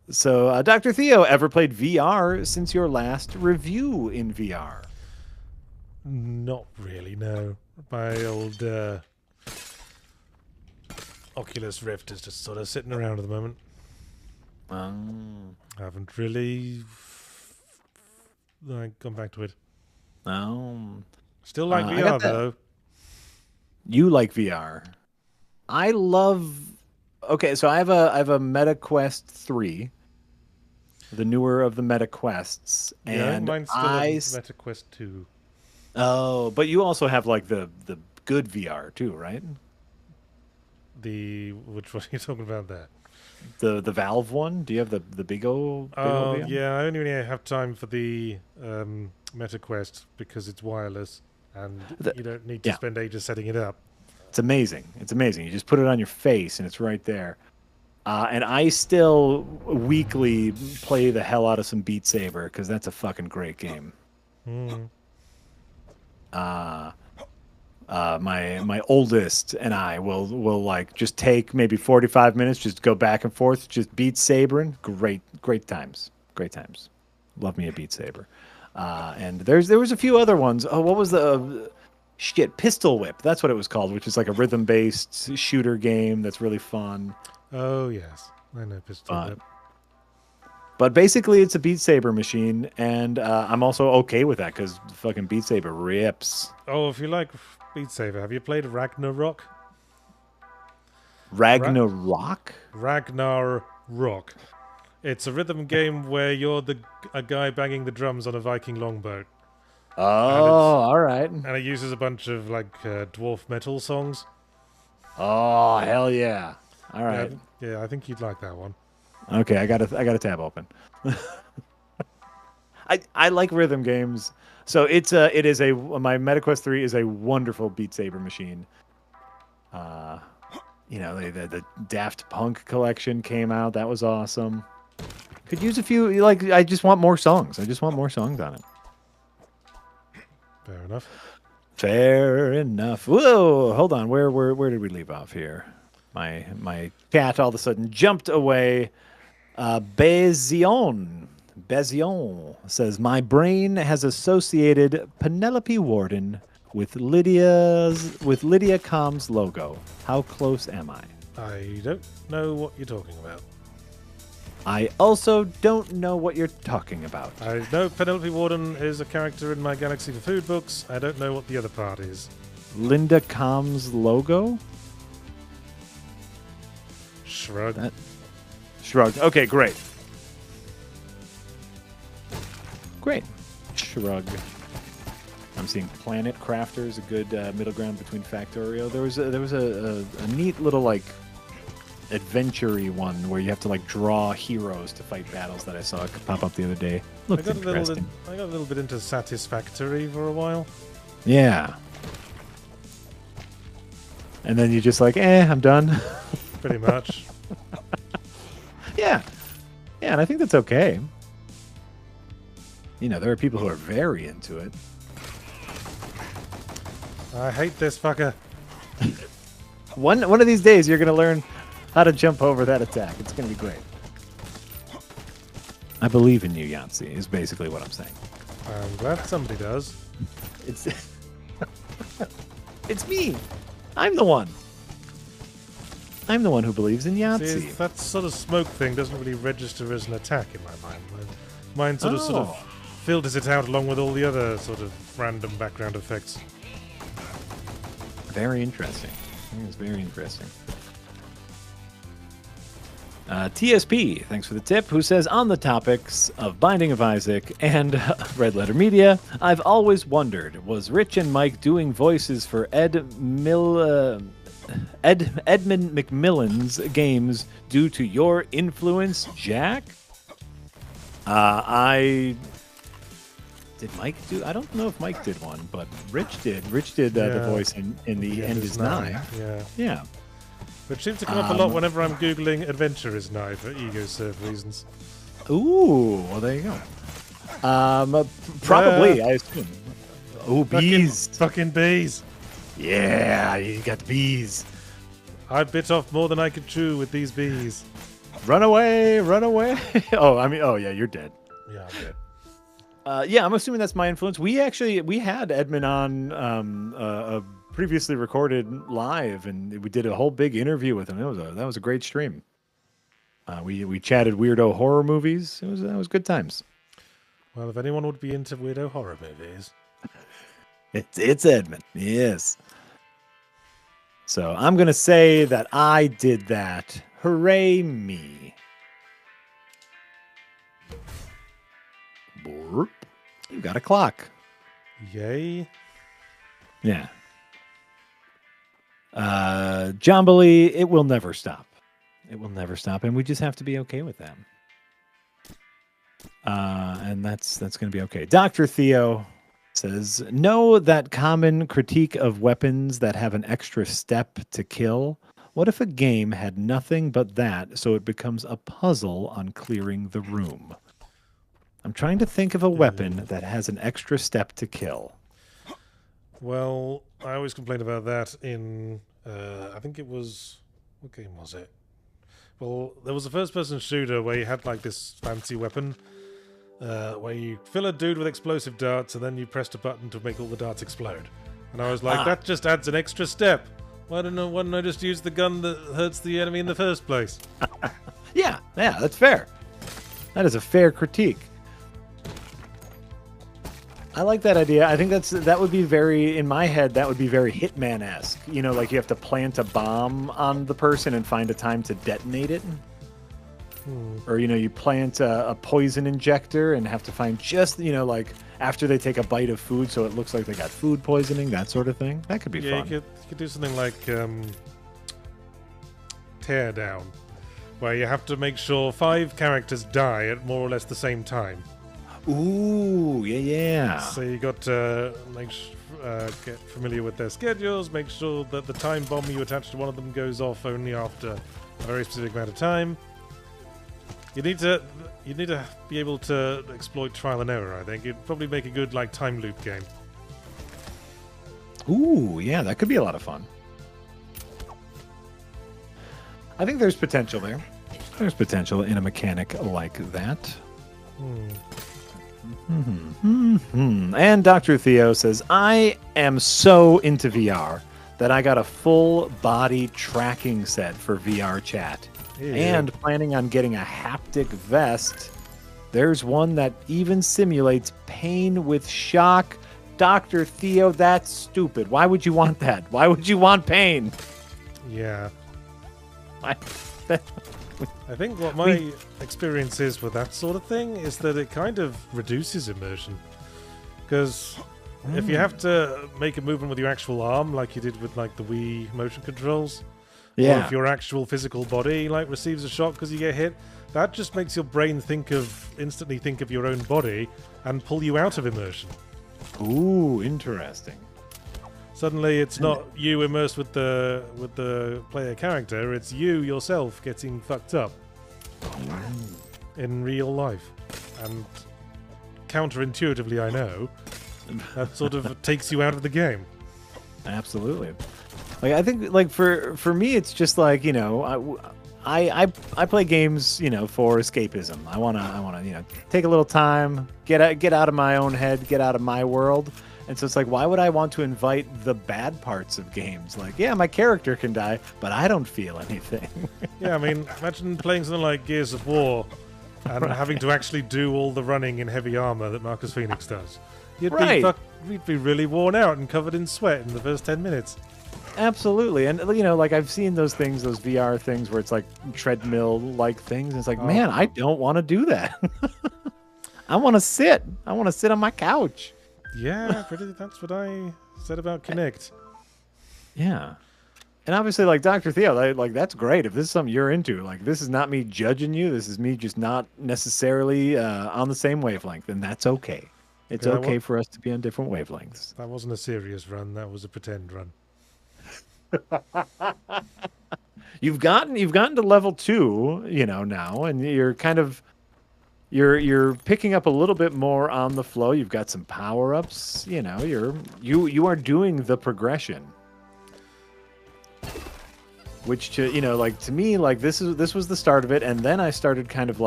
So, Dr. Theo, ever played VR since your last review in VR? Not really, no. My old Oculus Rift is just sort of sitting around at the moment. I haven't really gone back to it. Still like VR, though. You like VR. I love... Okay, so I have a Meta Quest 3. The newer of the Meta Quests. And mine's still a Meta Quest 2. Oh, but you also have like the good VR too, right? Which one are you talking about there? The Valve one? Do you have the big old VR? Yeah, I only really have time for the Meta Quest because it's wireless and you don't need to spend ages setting it up. It's amazing. It's amazing. You just put it on your face and it's right there. And I still weekly play the hell out of some Beat Saber because that's a fucking great game. My oldest and I will like just take maybe 45 minutes, just go back and forth, just Beat Sabering. Great times. Love me a Beat Saber. And there was a few other ones. Oh, what was the Pistol Whip? That's what it was called, which is like a rhythm-based shooter game that's really fun. Oh yes, I know Pistol Whip. But basically, it's a Beat Saber machine, and I'm also okay with that because fucking Beat Saber rips. Oh, if you like Beat Saber, have you played Ragnarok? Ragnarok? Ragnarok. It's a rhythm game where you're a guy banging the drums on a Viking longboat. Oh, all right. And it uses a bunch of like dwarf metal songs. Oh, hell yeah. All right. Yeah, I think you'd like that one. Okay, I got a tab open. I like rhythm games. So my MetaQuest 3 is a wonderful Beat Saber machine. The Daft Punk collection came out. That was awesome. Could use a few. I just want more songs. I just want more songs on it. Fair enough. Fair enough. Whoa, hold on. Where did we leave off here? My cat all of a sudden jumped away. Bezion says, my brain has associated Penelope Warden with Lydia Com's logo. How close am I? I don't know what you're talking about. I also don't know what you're talking about. I know Penelope Warden is a character in my Galaxy for Food books. I don't know what the other part is. Linda Com's logo? Shrug. Shrug. Okay, great. Great. Shrug. I'm seeing Planet Crafters, a good middle ground between Factorio. There was a neat little adventure-y one where you have to draw heroes to fight battles that I saw pop up the other day. Looked interesting. I got a little bit into Satisfactory for a while. Yeah. And then you're just like, I'm done. Pretty much. Yeah. Yeah, and I think that's okay. There are people who are very into it. I hate this fucker. One of these days, you're going to learn how to jump over that attack. It's going to be great. I believe in you, Yahtzee, is basically what I'm saying. I'm glad somebody does. It's it's me. I'm the one. I'm the one who believes in Yahtzee. See, that sort of smoke thing doesn't really register as an attack in my mind. Mine sort of filters it out along with all the other sort of random background effects. Very interesting. It's very interesting. TSP, thanks for the tip, who says, on the topics of Binding of Isaac and Red Letter Media, I've always wondered, was Rich and Mike doing voices for Edmund McMillan's games due to your influence, Jack? Did Mike do? I don't know if Mike did one, but Rich did. Rich did the voice in the End is Nigh. Yeah. Which seems to come up a lot whenever I'm Googling Adventure is Nigh for ego serve reasons. Ooh, well, there you go. Probably, I assume. Oh, bees. Fucking bees. Yeah, you got bees. I bit off more than I could chew with these bees. Run away, run away. Oh, yeah, you're dead. Yeah, I'm dead. Yeah, I'm assuming that's my influence. We had Edmund on a previously recorded live, and we did a whole big interview with him. That was a great stream. We chatted weirdo horror movies. That was good times. Well, if anyone would be into weirdo horror movies, it's Edmund. Yes. So I'm gonna say that I did that. Hooray me! Borp. You got a clock. Yay. Yeah. Jambly, it will never stop. It will never stop, and we just have to be okay with that. And that's going to be okay. Dr. Theo says, know that common critique of weapons that have an extra step to kill? What if a game had nothing but that, so it becomes a puzzle on clearing the room? I'm trying to think of a weapon that has an extra step to kill. Well, I always complain about that in, I think it was, what game was it? Well, there was a first-person shooter where you had like this fancy weapon, where you fill a dude with explosive darts and then you pressed a button to make all the darts explode. And I was like, that just adds an extra step. Why don't I just use the gun that hurts the enemy in the first place? Yeah, that's fair. That is a fair critique. I like that idea. I think that would be very, in my head, that would be very Hitman-esque. You know, like you have to plant a bomb on the person and find a time to detonate it. Or, you plant a poison injector and have to find just, like after they take a bite of food so it looks like they got food poisoning, that sort of thing. That could be fun. You could do something like Tear Down, where you have to make sure 5 characters die at more or less the same time. Ooh, yeah. So you got to get familiar with their schedules, make sure that the time bomb you attach to one of them goes off only after a very specific amount of time. You need to be able to exploit trial and error, I think. It'd probably make a good time loop game. Ooh, yeah, that could be a lot of fun. I think there's potential there. There's potential in a mechanic like that. And Dr. Theo says, I am so into VR that I got a full body tracking set for VR chat. Yeah. And planning on getting a haptic vest. There's one that even simulates pain with shock. Dr. Theo, that's stupid. Why would you want that? Why would you want pain? Yeah. I think what my experience is with that sort of thing is that it kind of reduces immersion. Because if you have to make a movement with your actual arm, like you did with the Wii motion controls, or if your actual physical body receives a shock because you get hit, that just makes your brain instantly think of your own body and pull you out of immersion. Ooh, interesting. Suddenly, it's not you immersed with the player character; it's you yourself getting fucked up in real life. And counterintuitively, I know that sort of takes you out of the game. Absolutely. I think for me, it's just I play games for escapism. I wanna take a little time, get out of my own head, get out of my world. And so it's why would I want to invite the bad parts of games? Yeah, my character can die, but I don't feel anything. Yeah, I mean, imagine playing something like Gears of War and having to actually do all the running in heavy armor that Marcus Phoenix does. You'd be really worn out and covered in sweat in the first 10 minutes. Absolutely. And, I've seen those things, those VR things where it's treadmill-like things. And it's man, I don't want to do that. I want to sit. I want to sit on my couch. Yeah, that's what I said about Kinect. Yeah. And obviously, Dr. Theo, that's great. If this is something you're into, this is not me judging you. This is me just not necessarily on the same wavelength. And that's okay. It's okay for us to be on different wavelengths. That wasn't a serious run. That was a pretend run. You've gotten to level 2, now, and you're kind of you're picking up a little bit more on the flow. You've got some power-ups, you are doing the progression. Which to me, this was the start of it, and then I started kind of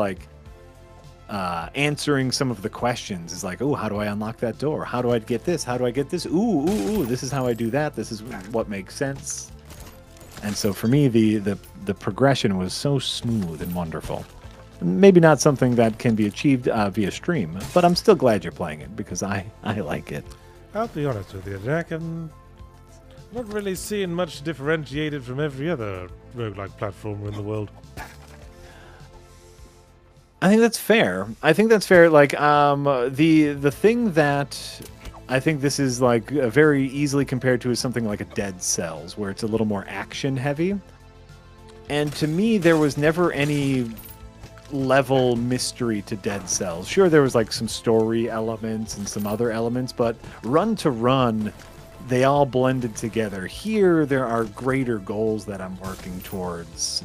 answering some of the questions. It's oh, how do I unlock that door? How do I get this? How do I get this? Ooh, this is how I do that. This is what makes sense. And so for me, the progression was so smooth and wonderful. Maybe not something that can be achieved via stream, but I'm still glad you're playing it because I like it. I'll be honest with you, Jack. I'm not really seeing much differentiated from every other roguelike platformer in the world. I think that's fair. The thing that I think this is very easily compared to is something like a Dead Cells, where it's a little more action heavy. And to me, there was never any level mystery to Dead Cells. Sure, there was some story elements and some other elements, but run to run, they all blended together. Here, there are greater goals that I'm working towards,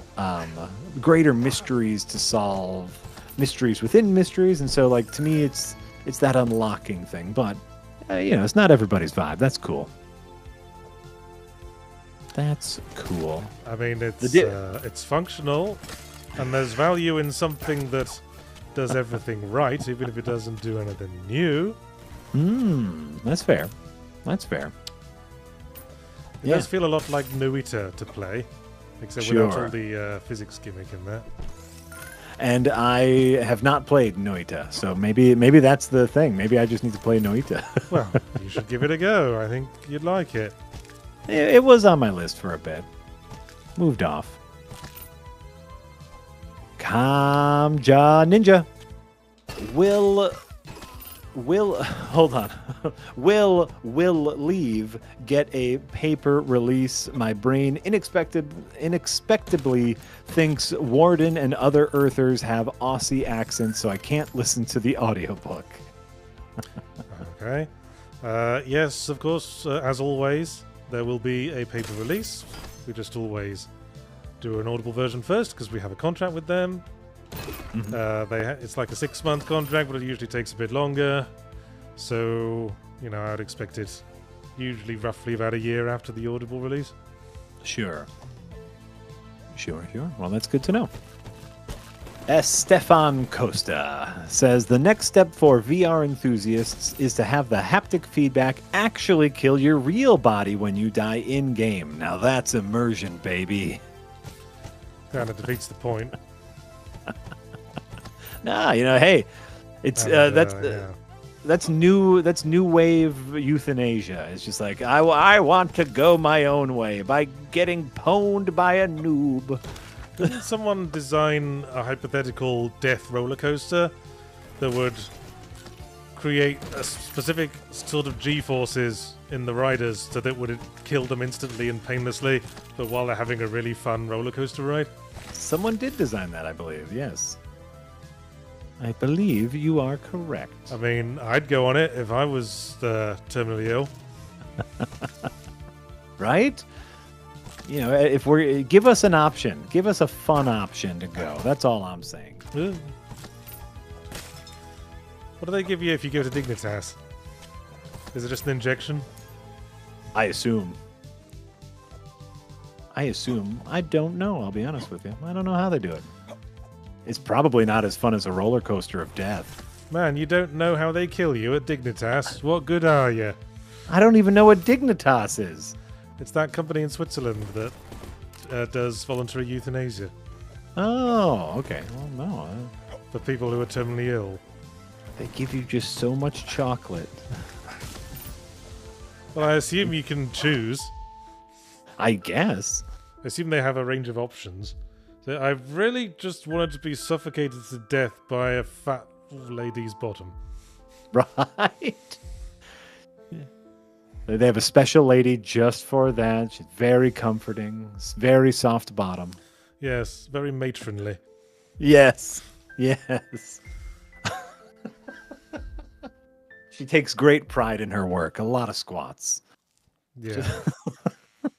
greater mysteries to solve, mysteries within mysteries, and so to me, it's that unlocking thing. But it's not everybody's vibe. That's cool. That's cool. I mean, it's functional. And there's value in something that does everything right, even if it doesn't do anything new. That's fair. That's fair. It does feel a lot like Noita to play, except without all the physics gimmick in there. And I have not played Noita, so maybe that's the thing. Maybe I just need to play Noita. Well, you should give it a go. I think you'd like it. It was on my list for a bit. Moved off. Kamja Ninja. Will Will hold on. Will leave get a paper release? My brain inexpectedly thinks Warden and other Earthers have Aussie accents, so I can't listen to the audiobook. Okay. Yes, of course, as always, there will be a paper release. We just always do an Audible version first because we have a contract with them. It's like a 6-month contract, but it usually takes a bit longer. So, I would expect it usually roughly about a year after the Audible release. Sure. Well, that's good to know. Estefan Costa says the next step for VR enthusiasts is to have the haptic feedback actually kill your real body when you die in-game. Now that's immersion, baby. Kind of defeats the point. Nah, hey, it's that's new wave euthanasia. It's just like I want to go my own way by getting pwned by a noob. Didn't someone design a hypothetical death roller coaster that would create a specific sort of G-forces in the riders so that would kill them instantly and painlessly, but while they're having a really fun roller coaster ride? Someone did design that, I believe. Yes. I believe you are correct. I mean, I'd go on it if I was terminally ill. Right? If give us an option. Give us a fun option to go. That's all I'm saying. What do they give you if you go to Dignitas? Is it just an injection? I assume. I don't know, I'll be honest with you. I don't know how they do it. It's probably not as fun as a roller coaster of death. Man, you don't know how they kill you at Dignitas. What good are you? I don't even know what Dignitas is. It's that company in Switzerland that does voluntary euthanasia. Oh, okay. Well, no. For people who are terminally ill. They give you just so much chocolate. Well, I assume you can choose. I guess. I assume they have a range of options. So I really just wanted to be suffocated to death by a fat lady's bottom. Right? They have a special lady just for that. She's very comforting. Very soft bottom. Yes, very matronly. Yes. She takes great pride in her work. A lot of squats. Yeah.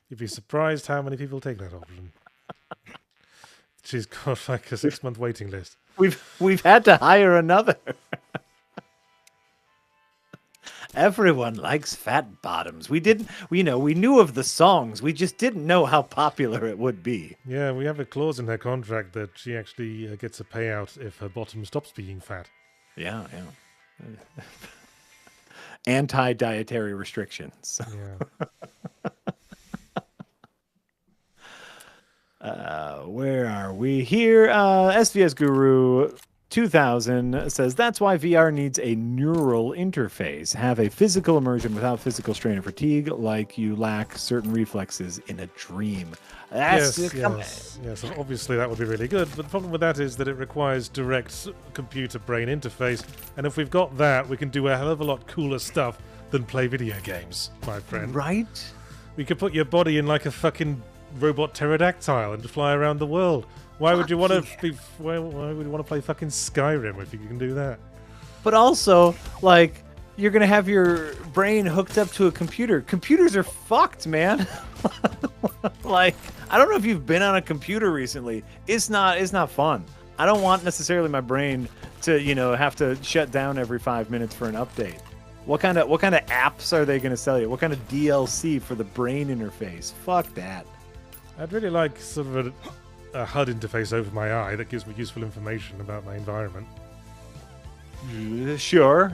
You'd be surprised how many people take that option. She's got like a 6-month waiting list. We've had to hire another. Everyone likes fat bottoms. We knew of the songs. We just didn't know how popular it would be. Yeah, we have a clause in her contract that she actually gets a payout if her bottom stops being fat. Yeah. Anti-dietary restrictions. Yeah. Where are we here? SVS Guru 2000 says that's why VR needs a neural interface. Have a physical immersion without physical strain or fatigue, like you lack certain reflexes in a dream. Yes. Obviously, that would be really good. But the problem with that is that it requires direct computer-brain interface, and if we've got that, we can do a hell of a lot cooler stuff than play video games, my friend. Right? We could put your body in like a fucking robot pterodactyl and fly around the world. Why would you want to be? Why would you want to play fucking Skyrim if you can do that? But also, like, you're gonna have your brain hooked up to a computer. Computers are fucked, man. Like, I don't know if you've been on a computer recently. It's not fun. I don't want necessarily my brain to, have to shut down every 5 minutes for an update. What kind of apps are they gonna sell you? What kind of DLC for the brain interface? Fuck that. I'd really like sort of a HUD interface over my eye that gives me useful information about my environment. Sure,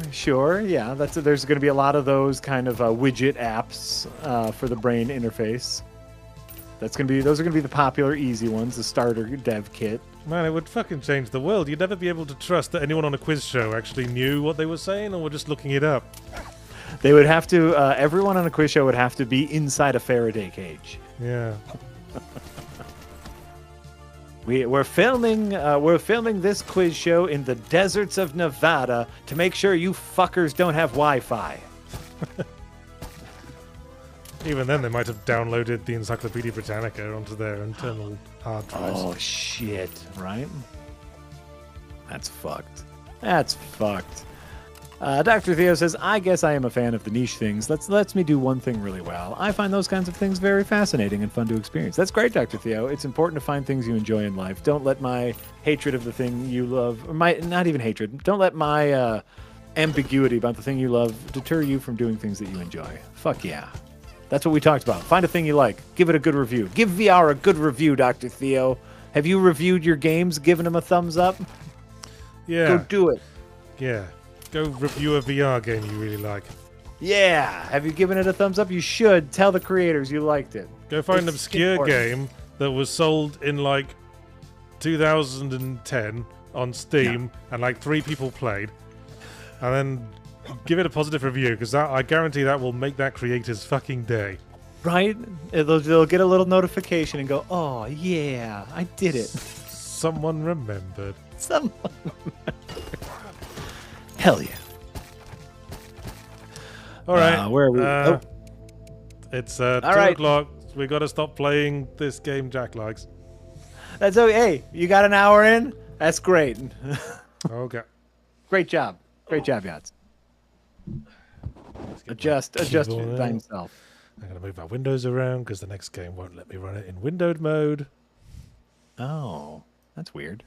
yeah. There's going to be a lot of those kind of widget apps for the brain interface. Those are going to be the popular, easy ones, the starter dev kit. Man, it would fucking change the world. You'd never be able to trust that anyone on a quiz show actually knew what they were saying or were just looking it up. They would have to. Everyone on a quiz show would have to be inside a Faraday cage. Yeah. We're filming this quiz show in the deserts of Nevada to make sure you fuckers don't have Wi-Fi. Even then, they might have downloaded the Encyclopedia Britannica onto their internal hard drives. Oh shit! Right? That's fucked. That's fucked. Dr. Theo says, I guess I am a fan of the niche things. Lets me do one thing really well. I find those kinds of things very fascinating and fun to experience. That's great, Dr. Theo. It's important to find things you enjoy in life. Don't let my hatred of the thing you love, or not even hatred, don't let my ambiguity about the thing you love deter you from doing things that you enjoy. Fuck yeah. That's what we talked about. Find a thing you like. Give it a good review. Give VR a good review, Dr. Theo. Have you reviewed your games, given them a thumbs up? Yeah. Go do it. Yeah. Go review a VR game you really like. Yeah. Have you given it a thumbs up? You should. Tell the creators you liked it. Go find an It's obscure important. game that was sold in like 2010 on Steam and like 3 people played, and then give it a positive review, because I guarantee that will make that creator's fucking day. Right? They'll get a little notification and go, oh, yeah, I did it. Someone remembered. Someone. Hell yeah. All right. Where are we? It's 2 right. o'clock. We got to stop playing this game Jack likes. That's okay. Hey, you got an hour in? That's great. Okay. Great job. Great job, Yachts. Adjust keyboard by out. himself. I'm going to move my windows around because the next game won't let me run it in windowed mode. Oh, that's weird.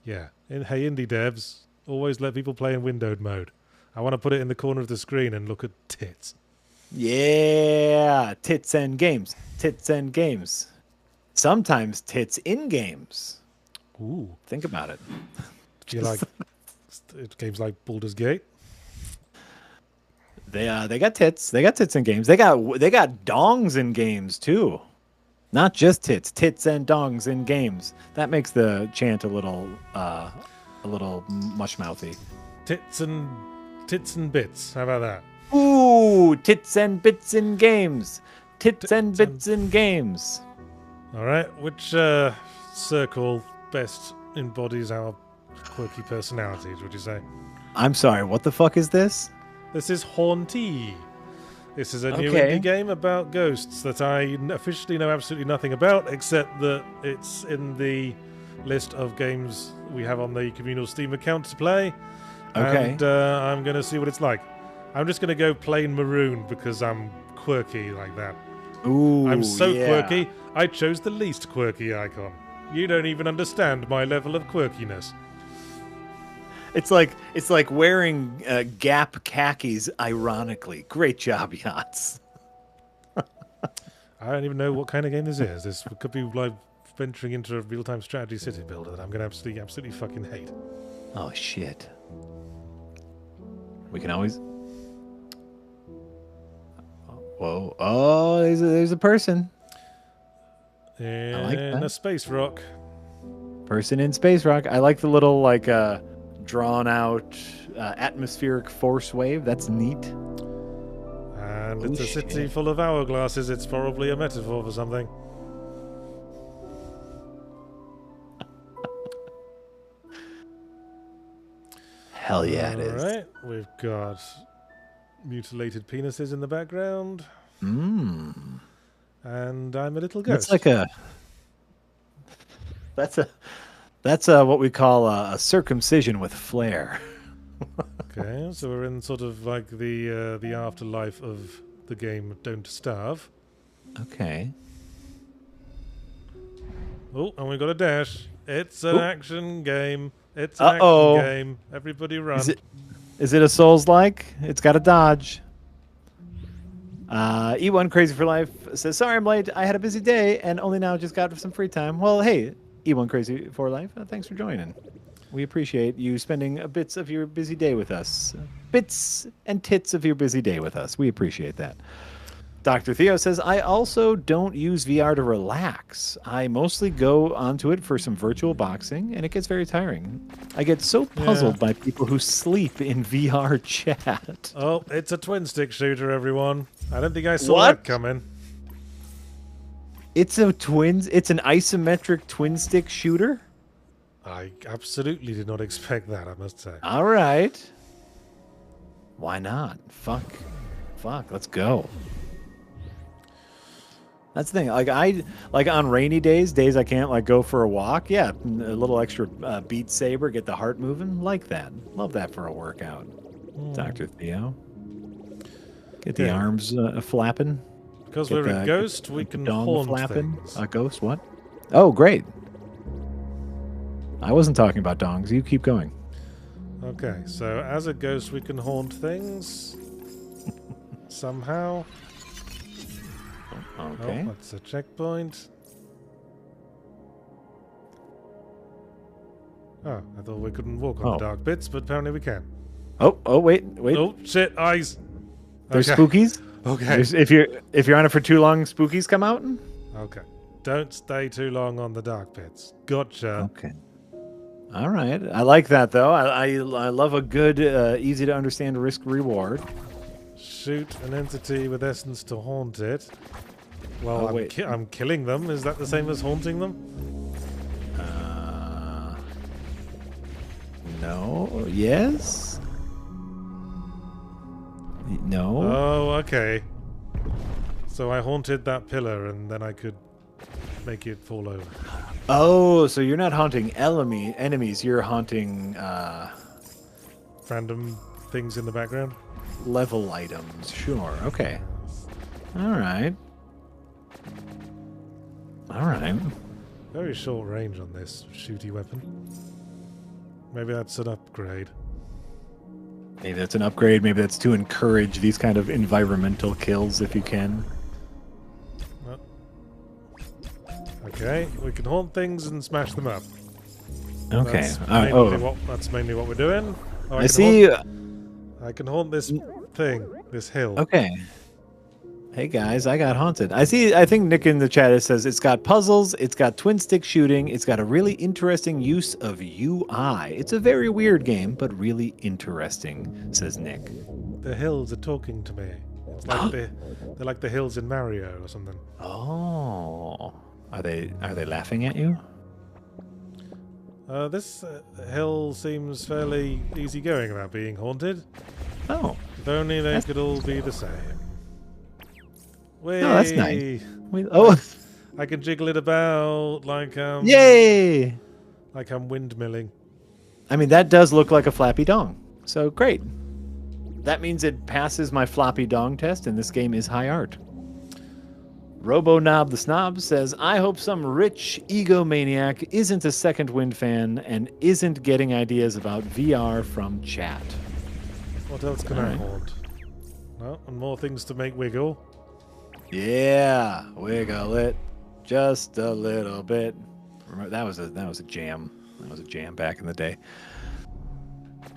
Yeah. Hey, indie devs, always let people play in windowed mode. I want to put it in the corner of the screen and look at tits. Yeah, tits and games. Tits and games. Sometimes tits in games. Ooh. Think about it. Do you like games like Baldur's Gate? They got tits. They got tits in games. They got dongs in games too. Not just tits. Tits and dongs in games. That makes the chant a little mush mouthy. Tits and bits. How about that? Ooh, tits and bits in games. Tits and bits in games. All right. Which circle best embodies our quirky personalities, would you say? I'm sorry, what the fuck is this? This is Hauntii. This is a new Okay. indie game about ghosts that I officially know absolutely nothing about, except that it's in the list of games we have on the communal Steam account to play. Okay. And I'm going to see what it's like. I'm just going to go plain maroon because I'm quirky like that. Ooh, I'm so yeah. quirky, I chose the least quirky icon. You don't even understand my level of quirkiness. It's like wearing Gap khakis. Ironically, great job, Yachts. I don't even know what kind of game this is. This could be like venturing into a real-time strategy city builder that I'm going to absolutely fucking hate. Oh shit. We can always. Whoa! Oh, there's a person. In that. a space rock. Person in space rock. I like the little drawn out atmospheric force wave. That's neat. And Oh, it's a city shit. full of hourglasses. It's probably a metaphor for something. Hell yeah, it is. Alright, we've got mutilated penises in the background. Mmm. And I'm a little ghost. That's what we call a circumcision with flair. Okay, so we're in sort of like the afterlife of the game Don't Starve. Okay. Oh, and we got a dash. It's an Oop. action game. It's an Uh-oh. action game. Everybody run. Is it a Souls-like? It's got a dodge. E1 Crazy for Life says, sorry I'm late. I had a busy day and only now just got some free time. Well, hey, E1 Crazy for Life, thanks for joining. We appreciate you spending bits of your busy day with us. Bits and tits of your busy day with us. We appreciate that. Dr. Theo says, I also don't use VR to relax. I mostly go onto it for some virtual boxing, and it gets very tiring. I get so puzzled by people who sleep in VR chat. Oh, it's a twin stick shooter, everyone. I don't think I saw What? that coming. It's an isometric twin stick shooter. I absolutely did not expect that, I must say. All right. Why not? Fuck. Let's go. That's the thing. Like on rainy days I can't like go for a walk. Yeah, a little extra Beat Saber, get the heart moving. Like that. Love that for a workout. Dr. Theo. Get the arms flapping. Because we're a ghost, we can haunt things. A ghost? What? Oh, great. I wasn't talking about dongs. You keep going. Okay, so as a ghost, we can haunt things. Somehow. Okay. Oh, that's a checkpoint. Oh, I thought we couldn't walk on the dark bits, but apparently we can. Oh, wait. Oh, shit, eyes. There's spookies? Okay. If you're on it for too long, spookies come out? Okay. Don't stay too long on the dark pits. Gotcha. Okay. All right. I like that, though. I love a good, easy to understand risk reward. Shoot an entity with essence to haunt it. Well, Oh, I'm killing them. Is that the same as haunting them? No. Yes? No. Oh, okay. So I haunted that pillar and then I could make it fall over. Oh, so you're not haunting enemies. You're haunting Random things in the background? level items. Sure. Okay. All right. Very short range on this shooty weapon. Maybe that's an upgrade. Maybe that's an upgrade. Maybe that's to encourage these kind of environmental kills if you can. Okay, we can haunt things and smash them up. Okay. That's mainly what we're doing. Oh, I see. I can haunt this thing, this hill. Okay. Hey guys, I got haunted. I think Nick in the chat says it's got puzzles, it's got twin stick shooting, it's got a really interesting use of UI. It's a very weird game, but really interesting, says Nick. The hills are talking to me. It's like they're like the hills in Mario or something. Oh. Are they laughing at you? This hill seems fairly easygoing about being haunted. Oh. If only they could all be the same. Whee! Oh, that's nice. I can jiggle it about like Yay! like I'm windmilling. I mean, that does look like a flappy dong. So great. That means it passes my floppy dong test, and this game is high art. RoboKnob the Snob says, I hope some rich egomaniac isn't a Second Wind fan and isn't getting ideas about VR from chat. What else can I haunt? No, and more things to make wiggle. Yeah, wiggle it just a little bit. Remember, that was a jam. That was a jam back in the day.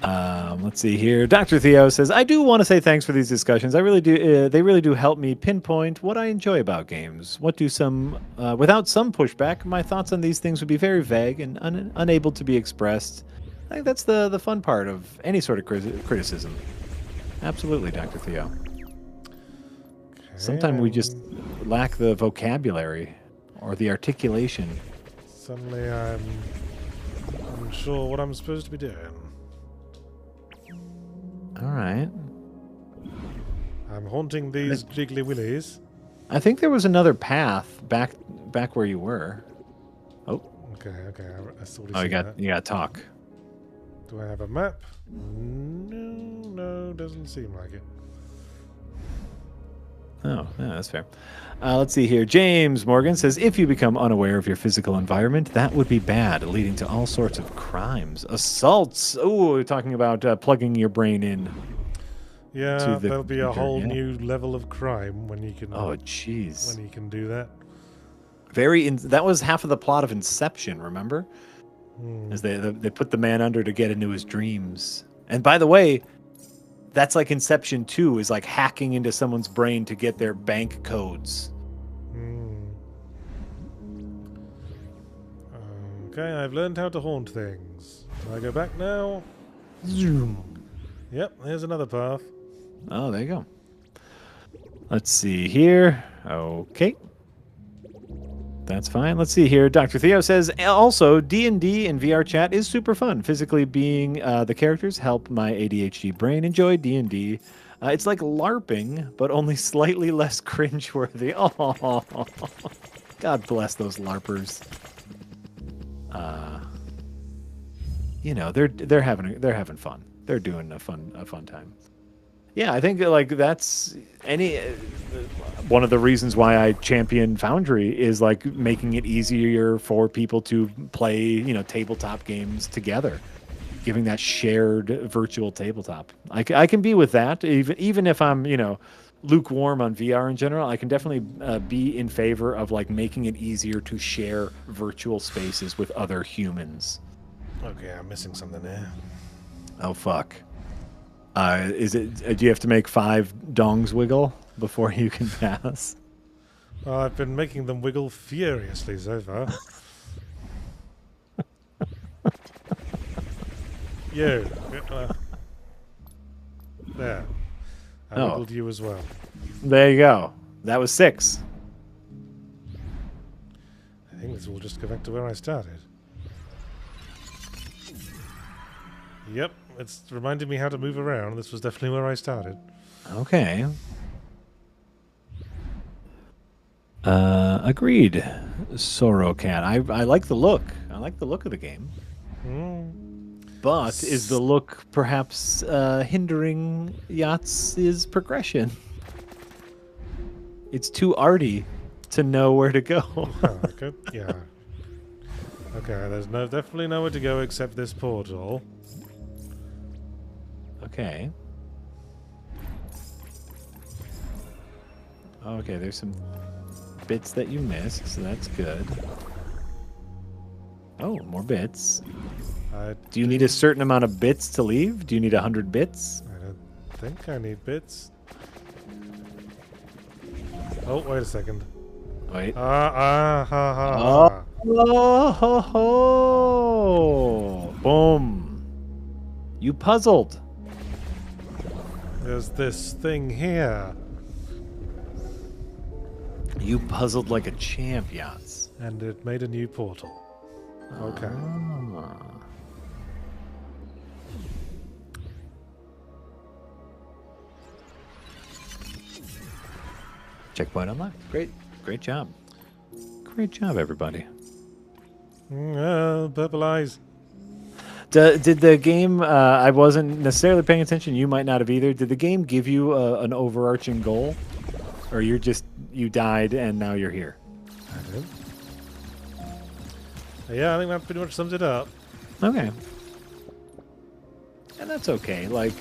Let's see here. Dr. Theo says, I do want to say thanks for these discussions. I really do. They really do help me pinpoint what I enjoy about games. Without some pushback, my thoughts on these things would be very vague and unable to be expressed. I think that's the fun part of any sort of criticism. Absolutely, Dr. Theo. Okay, sometimes we just lack the vocabulary or the articulation. Suddenly I'm unsure what I'm supposed to be doing. All right. I'm haunting these jiggly willies. I think there was another path back where you were. Oh. Okay. I sort of you got to talk. Do I have a map? No, doesn't seem like it. Oh, yeah, that's fair. Let's see here. James Morgan says, if you become unaware of your physical environment, that would be bad, leading to all sorts of crimes. Assaults. Oh, we're talking about plugging your brain in. Yeah, there'll be a whole new level of crime when you can... Oh, jeez. When you can do that. That was half of the plot of Inception, remember? As they put the man under to get into his dreams. And by the way, that's like Inception 2 is like hacking into someone's brain to get their bank codes. Okay, I've learned how to haunt things. Can I go back now? Zoom. Yep, here's another path. Oh, there you go. Let's see here. Okay. That's fine. Let's see here. Dr. Theo says, also, D&D in VR chat is super fun. Physically being the characters help my ADHD brain enjoy D&D. It's like LARPing, but only slightly less cringeworthy. Oh, God bless those LARPers. You know, they're having fun. They're doing a fun time. Yeah, I think like that's one of the reasons why I champion Foundry is like making it easier for people to play, you know, tabletop games together, giving that shared virtual tabletop. I can be with that, even if I'm, you know, lukewarm on VR in general. I can definitely be in favor of like making it easier to share virtual spaces with other humans. Okay, I'm missing something there. Oh fuck. Is it? Do you have to make 5 dongs wiggle before you can pass? Well, I've been making them wiggle furiously so far. You. There. I wiggled you as well. There you go. That was 6. I think this will just go back to where I started. Yep, it's reminded me how to move around. This was definitely where I started. Okay. Agreed. Sorrow Cat. I like the look. I like the look of the game. But is the look perhaps hindering Yahtzee's progression? It's too arty to know where to go. Oh, okay. Yeah. Okay, there's definitely nowhere to go except this portal. Okay. Okay, there's some bits that you missed, so that's good. Oh, more bits. Do you need a certain amount of bits to leave? Do you need 100 bits? I don't think I need bits. Oh, wait a second. Wait. Ha. Oh, ho, ho. Boom. You puzzled. There's this thing here. You puzzled like a champ, Yahtzee. And it made a new portal. Okay. Checkpoint unlocked. Great job. Great job, everybody. Purple eyes. Did the game, I wasn't necessarily paying attention, you might not have either, did the game give you an overarching goal? Or you died and now you're here? I did. Yeah, I think that pretty much sums it up. Okay. And that's okay, like,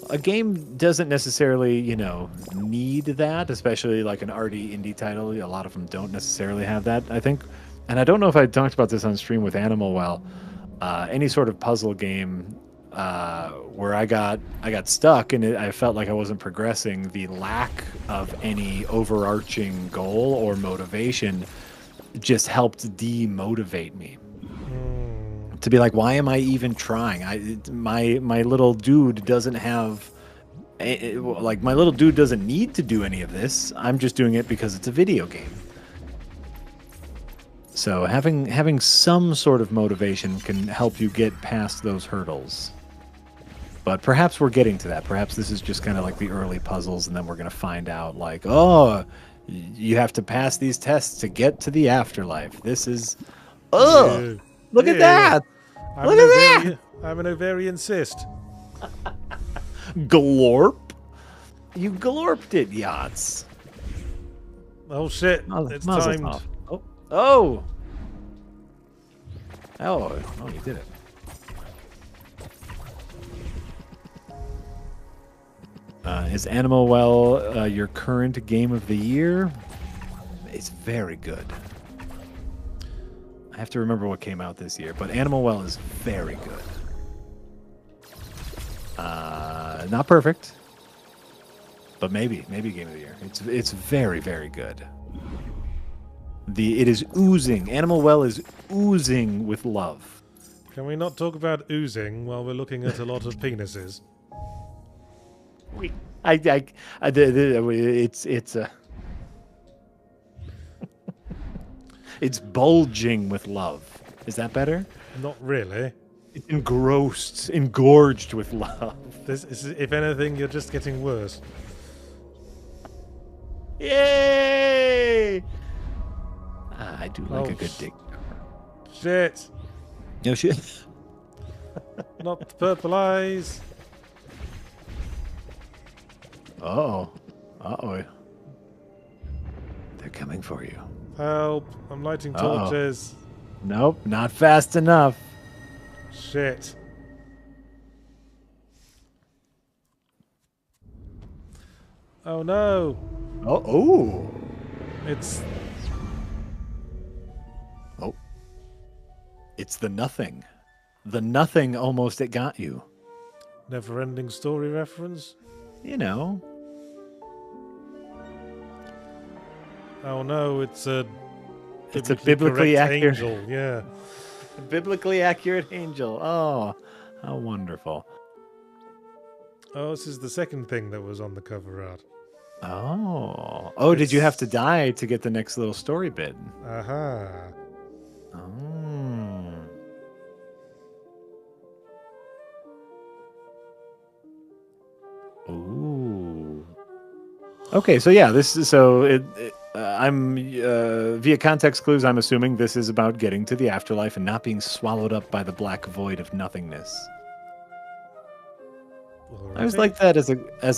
a game doesn't necessarily, you know, need that, especially like an arty indie title. A lot of them don't necessarily have that, I think. And I don't know if I talked about this on stream with Animal Well. Any sort of puzzle game where I got stuck and I felt like I wasn't progressing, the lack of any overarching goal or motivation just helped demotivate me. To be like, why am I even trying? My little dude doesn't have, like, my little dude doesn't need to do any of this. I'm just doing it because it's a video game. So having some sort of motivation can help you get past those hurdles. But perhaps we're getting to that. Perhaps this is just kind of like the early puzzles, and then we're going to find out, like, oh, you have to pass these tests to get to the afterlife. This is, ugh, look at that. Look at that! I'm an ovarian cyst. Glorp? You glorped it, Yachts. Oh shit! It's timed. Off. Oh! Oh, you did it. Is Animal Well your current game of the year? It's very good. I have to remember what came out this year, but Animal Well is very good. Not perfect, but maybe game of the year. It's very, very good. It is oozing. Animal Well is oozing with love. Can we not talk about oozing while we're looking at a lot of penises? It's a. It's bulging with love. Is that better? Not really. It's engrossed, engorged with love. This is, if anything, you're just getting worse. Yay! I do like a good dig. Shit. No shit. Not the purple eyes. Uh-oh. Uh-oh. They're coming for you. Help. I'm lighting torches. Nope, not fast enough. Shit. Oh no. Oh. It's... Oh. It's the nothing. The nothing almost it got you. Never-ending story reference? You know. Oh no, it's a... It's a biblically correct accurate angel, yeah. A biblically accurate angel. Oh, how wonderful. Oh, this is the second thing that was on the cover art. Oh. Oh, did you have to die to get the next little story bit? Aha. Oh. Ooh. Okay, so yeah, this is I'm via context clues. I'm assuming this is about getting to the afterlife and not being swallowed up by the black void of nothingness. I always like that as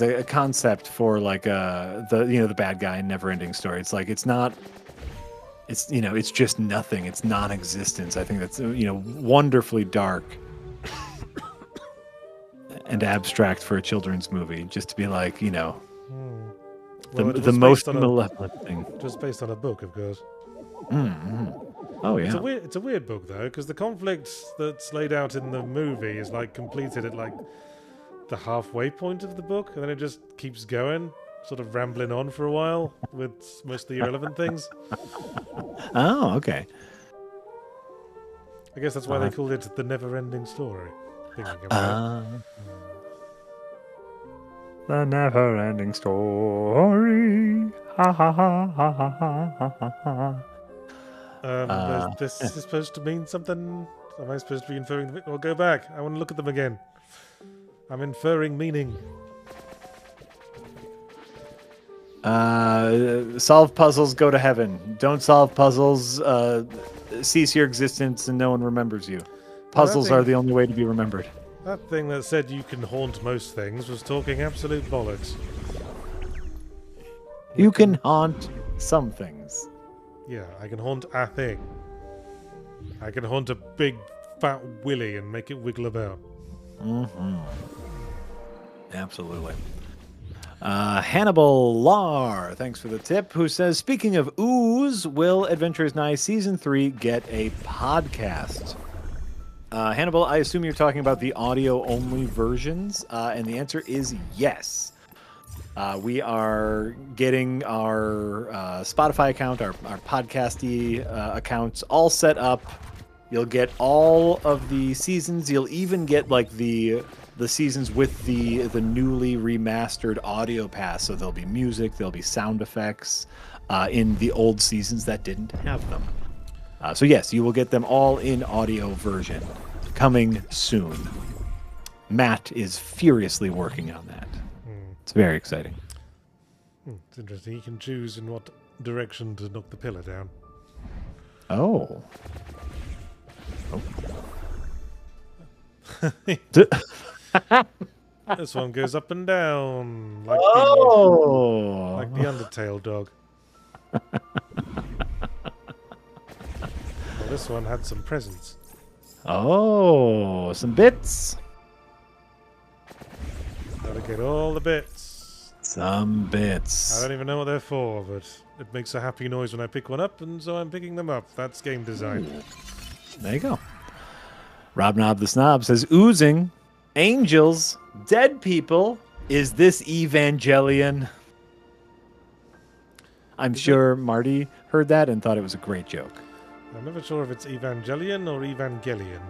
a concept for like the bad guy in Never-Ending Story. It's like it's just nothing. It's non-existence. I think that's wonderfully dark and abstract for a children's movie. Just to be like the most malevolent thing. Just based on a book, of course. Mm-hmm. Oh yeah. It's a weird book though, because the conflict that's laid out in the movie is like completed at like the halfway point of the book, and then it just keeps going, sort of rambling on for a while with mostly irrelevant things. Oh, okay. I guess that's why they called it the Never-Ending Story. Thinking about it. The never-ending story. Ha ha ha ha ha ha ha. This is supposed to mean something. Am I supposed to be inferring? Well, go back. I want to look at them again. I'm inferring meaning. Solve puzzles, go to heaven. Don't solve puzzles, cease your existence, and no one remembers you. Puzzles are the only way to be remembered. That thing that said you can haunt most things was talking absolute bollocks. You can haunt some things. Yeah, I can haunt a thing. I can haunt a big fat willy and make it wiggle about. Mm-hmm. Absolutely. Hannibal Lar, thanks for the tip, who says, speaking of ooze, will Adventures Nigh Season 3 get a podcast? Hannibal, I assume you're talking about the audio-only versions, and the answer is yes. We are getting our Spotify account, our podcasty accounts all set up. You'll get all of the seasons. You'll even get like the seasons with the newly remastered audio pass. So there'll be music, there'll be sound effects in the old seasons that didn't have them. So yes, you will get them all in audio version coming soon. Matt is furiously working on that. It's very exciting. It's interesting. You can choose in what direction to knock the pillar down. Oh. This one goes up and down, like the Undertale dog. Well, this one had some presents. Oh, some bits. Gotta get all the bits. Some bits. I don't even know what they're for, but it makes a happy noise when I pick one up, and so I'm picking them up. That's game design. There you go. Rob Knob the Snob says, oozing, angels, dead people. Is this Evangelion? I'm sure Marty heard that and thought it was a great joke. I'm never sure if it's Evangelion or Evangelion.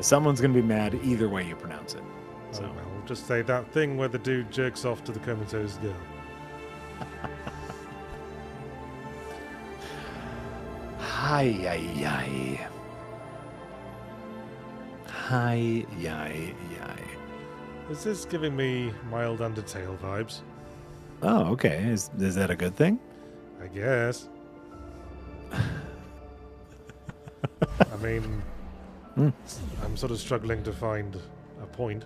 Someone's going to be mad either way you pronounce it. So. Oh, well, we'll just say that thing where the dude jerks off to the comatose girl. Hi, yi. Hi, yi. Is this giving me mild Undertale vibes? Oh, okay. Is that a good thing? I guess. I mean, I'm sort of struggling to find a point.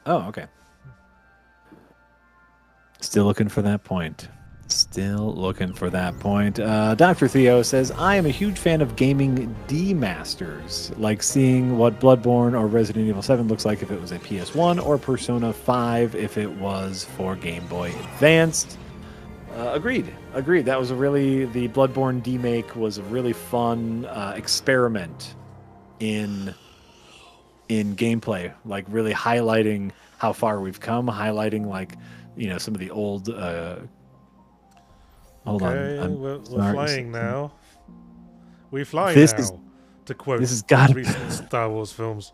Oh, okay. Still looking for that point. Dr. Theo says, I am a huge fan of gaming D-Masters, like seeing what Bloodborne or Resident Evil 7 looks like if it was a PS1 or Persona 5 if it was for Game Boy Advanced. Agreed. That was the Bloodborne D-Make was a really fun experiment in gameplay, like really highlighting how far we've come, highlighting some of the old hold okay, on. we're Sorry. flying now. We fly This now. is- To quote this has gotta be- recent Star Wars films.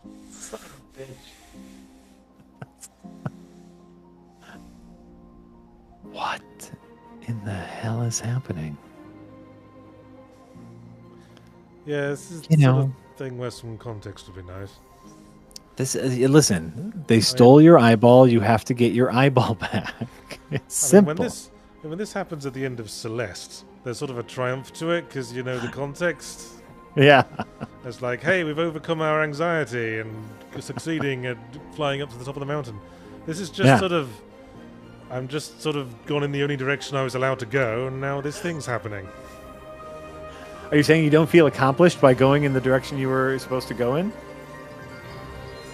What in the hell is happening? Yeah, this is You the sort know. of thing where some context would be nice. This listen, they stole your eyeball, you have to get your eyeball back. It's I mean, simple. when this happens at the end of Celeste, there's sort of a triumph to it because you know the context. Yeah. It's like, hey, we've overcome our anxiety and succeeding at flying up to the top of the mountain. This is just I'm just sort of gone in the only direction I was allowed to go, and now this thing's happening. Are you saying you don't feel accomplished by going in the direction you were supposed to go in?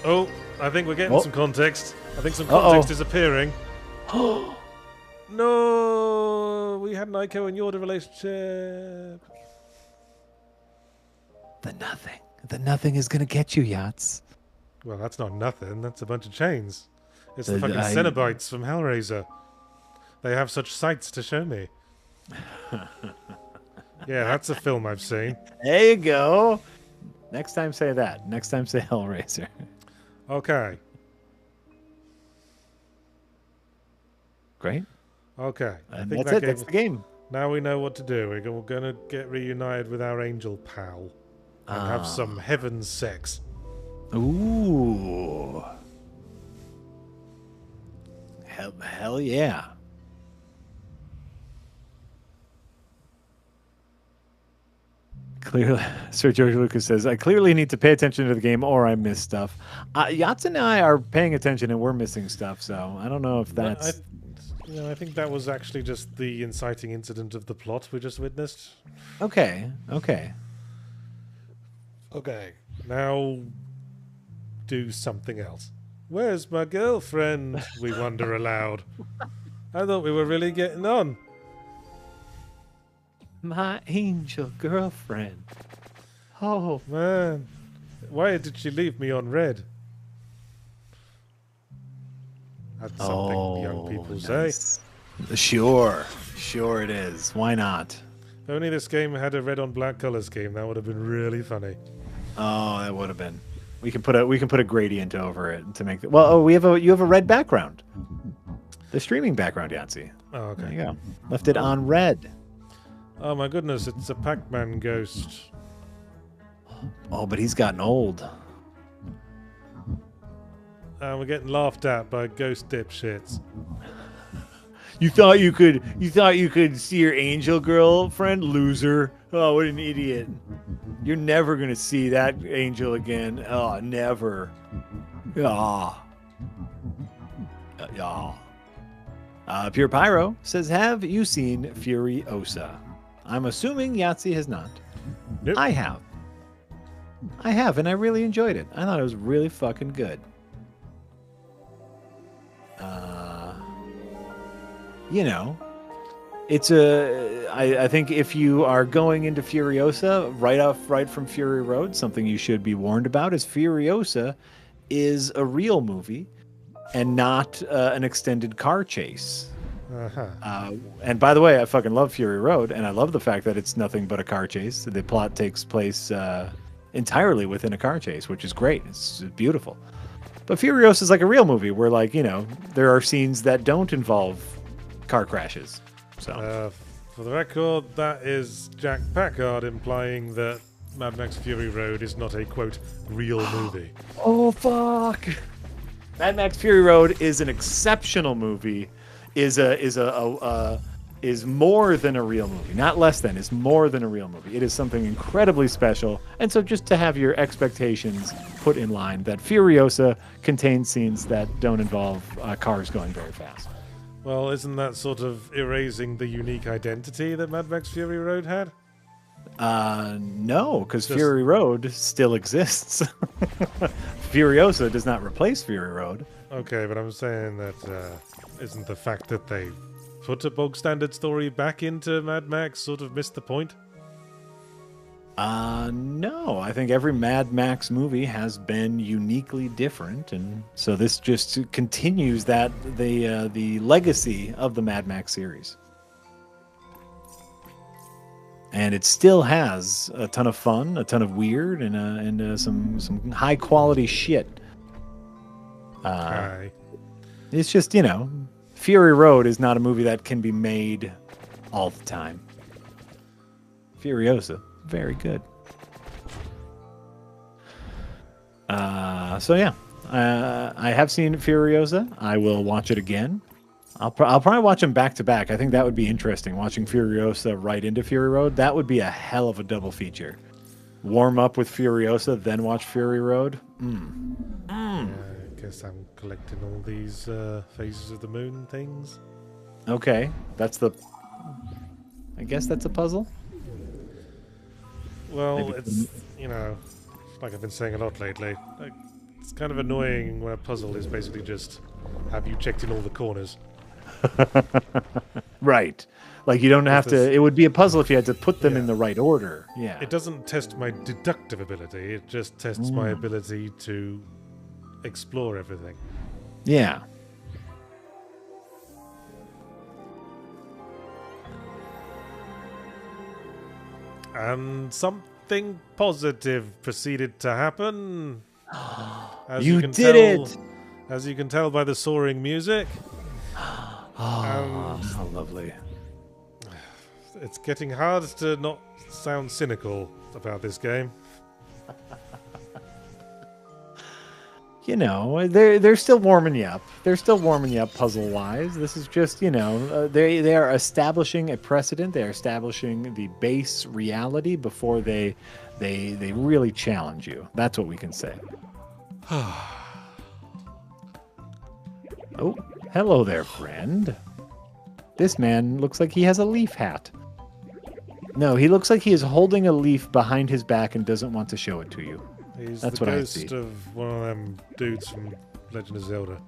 Oh, I think we're getting Oh. some context. I think some context is appearing. No, we had an Ico and Yorda relationship. The nothing is going to get you, Yachts. Well, that's not nothing. That's a bunch of chains. It's the The- fucking I- Cenobites from Hellraiser. They have such sights to show me. Yeah, that's a film I've seen. There you go. Next time say that. Next time say Hellraiser. Okay. Great. Okay. And that's it. That's the game. Now we know what to do. We're going to get reunited with our angel pal and have some heaven sex. Ooh. Hell yeah. Clearly, Sir George Lucas says, I clearly need to pay attention to the game or I miss stuff. Yachts and I are paying attention and we're missing stuff, so I don't know if that's... I think that was actually just the inciting incident of the plot we just witnessed. Okay. Okay. Now, do something else. Where's my girlfriend? We wonder aloud. I thought we were really getting on. My angel girlfriend. Oh. Man, why did she leave me on red? That's something young people say. Sure it is. Why not? If only this game had a red on black color scheme, that would have been really funny. Oh, that would have been. We can put a gradient over it to make it. Well, you have a red background. The streaming background, Yahtzee. Oh, okay. There you go. Left it on red. Oh my goodness, it's a Pac-Man ghost. Oh, but he's gotten old. And we're getting laughed at by ghost dipshits. You thought you could see your angel girlfriend, loser. Oh, what an idiot. You're never gonna see that angel again. Oh, never. Ah. Pure Pyro says, have you seen Furiosa? I'm assuming Yahtzee has not. Nope. I have, and I really enjoyed it. I thought it was really fucking good. It's I think if you are going into Furiosa right from Fury Road, something you should be warned about is Furiosa is a real movie and not an extended car chase. Uh-huh. And by the way, I fucking love Fury Road, and I love the fact that it's nothing but a car chase. The plot takes place entirely within a car chase, which is great. It's beautiful. But Furiosa is like a real movie where, there are scenes that don't involve car crashes. So For the record, that is Jack Packard implying that Mad Max Fury Road is not a, quote, real movie. Oh, fuck. Mad Max Fury Road is an exceptional movie. Is more than a real movie. Not less than. Is more than a real movie. It is something incredibly special. And so just to have your expectations put in line, that Furiosa contains scenes that don't involve cars going very fast. Well, isn't that sort of erasing the unique identity that Mad Max Fury Road had? No, because Fury Road still exists. Furiosa does not replace Fury Road. Okay, but I'm saying that isn't the fact that they put a bog standard story back into Mad Max sort of missed the point? No. I think every Mad Max movie has been uniquely different, and so this just continues that the legacy of the Mad Max series. And it still has a ton of fun, a ton of weird, and some high quality shit. It's just, Fury Road is not a movie that can be made all the time. Furiosa, very good. So yeah, I have seen Furiosa. I will watch it again. I'll probably watch them back to back. I think that would be interesting. Watching Furiosa right into Fury Road, that would be a hell of a double feature. Warm up with Furiosa, then watch Fury Road. I guess I'm collecting all these phases of the moon things. Okay, I guess that's a puzzle. Well, Maybe. it's like I've been saying a lot lately. Like, it's kind of annoying when a puzzle is basically just have you checked in all the corners. Right. Like you don't have to. It would be a puzzle if you had to put them in the right order. Yeah. It doesn't test my deductive ability. It just tests my ability to explore everything. Yeah. And something positive proceeded to happen. As You can did tell, it! As you can tell by the soaring music. Oh, how lovely. It's getting hard to not sound cynical about this game. They're still warming you up. They're still warming you up puzzle-wise. This is just, they are establishing a precedent. They're establishing the base reality before they really challenge you. That's what we can say. Oh, hello there, friend. This man looks like he has a leaf hat. No, he looks like he is holding a leaf behind his back and doesn't want to show it to you. He's That's the what I ghost see. of one of them dudes from Legend of Zelda.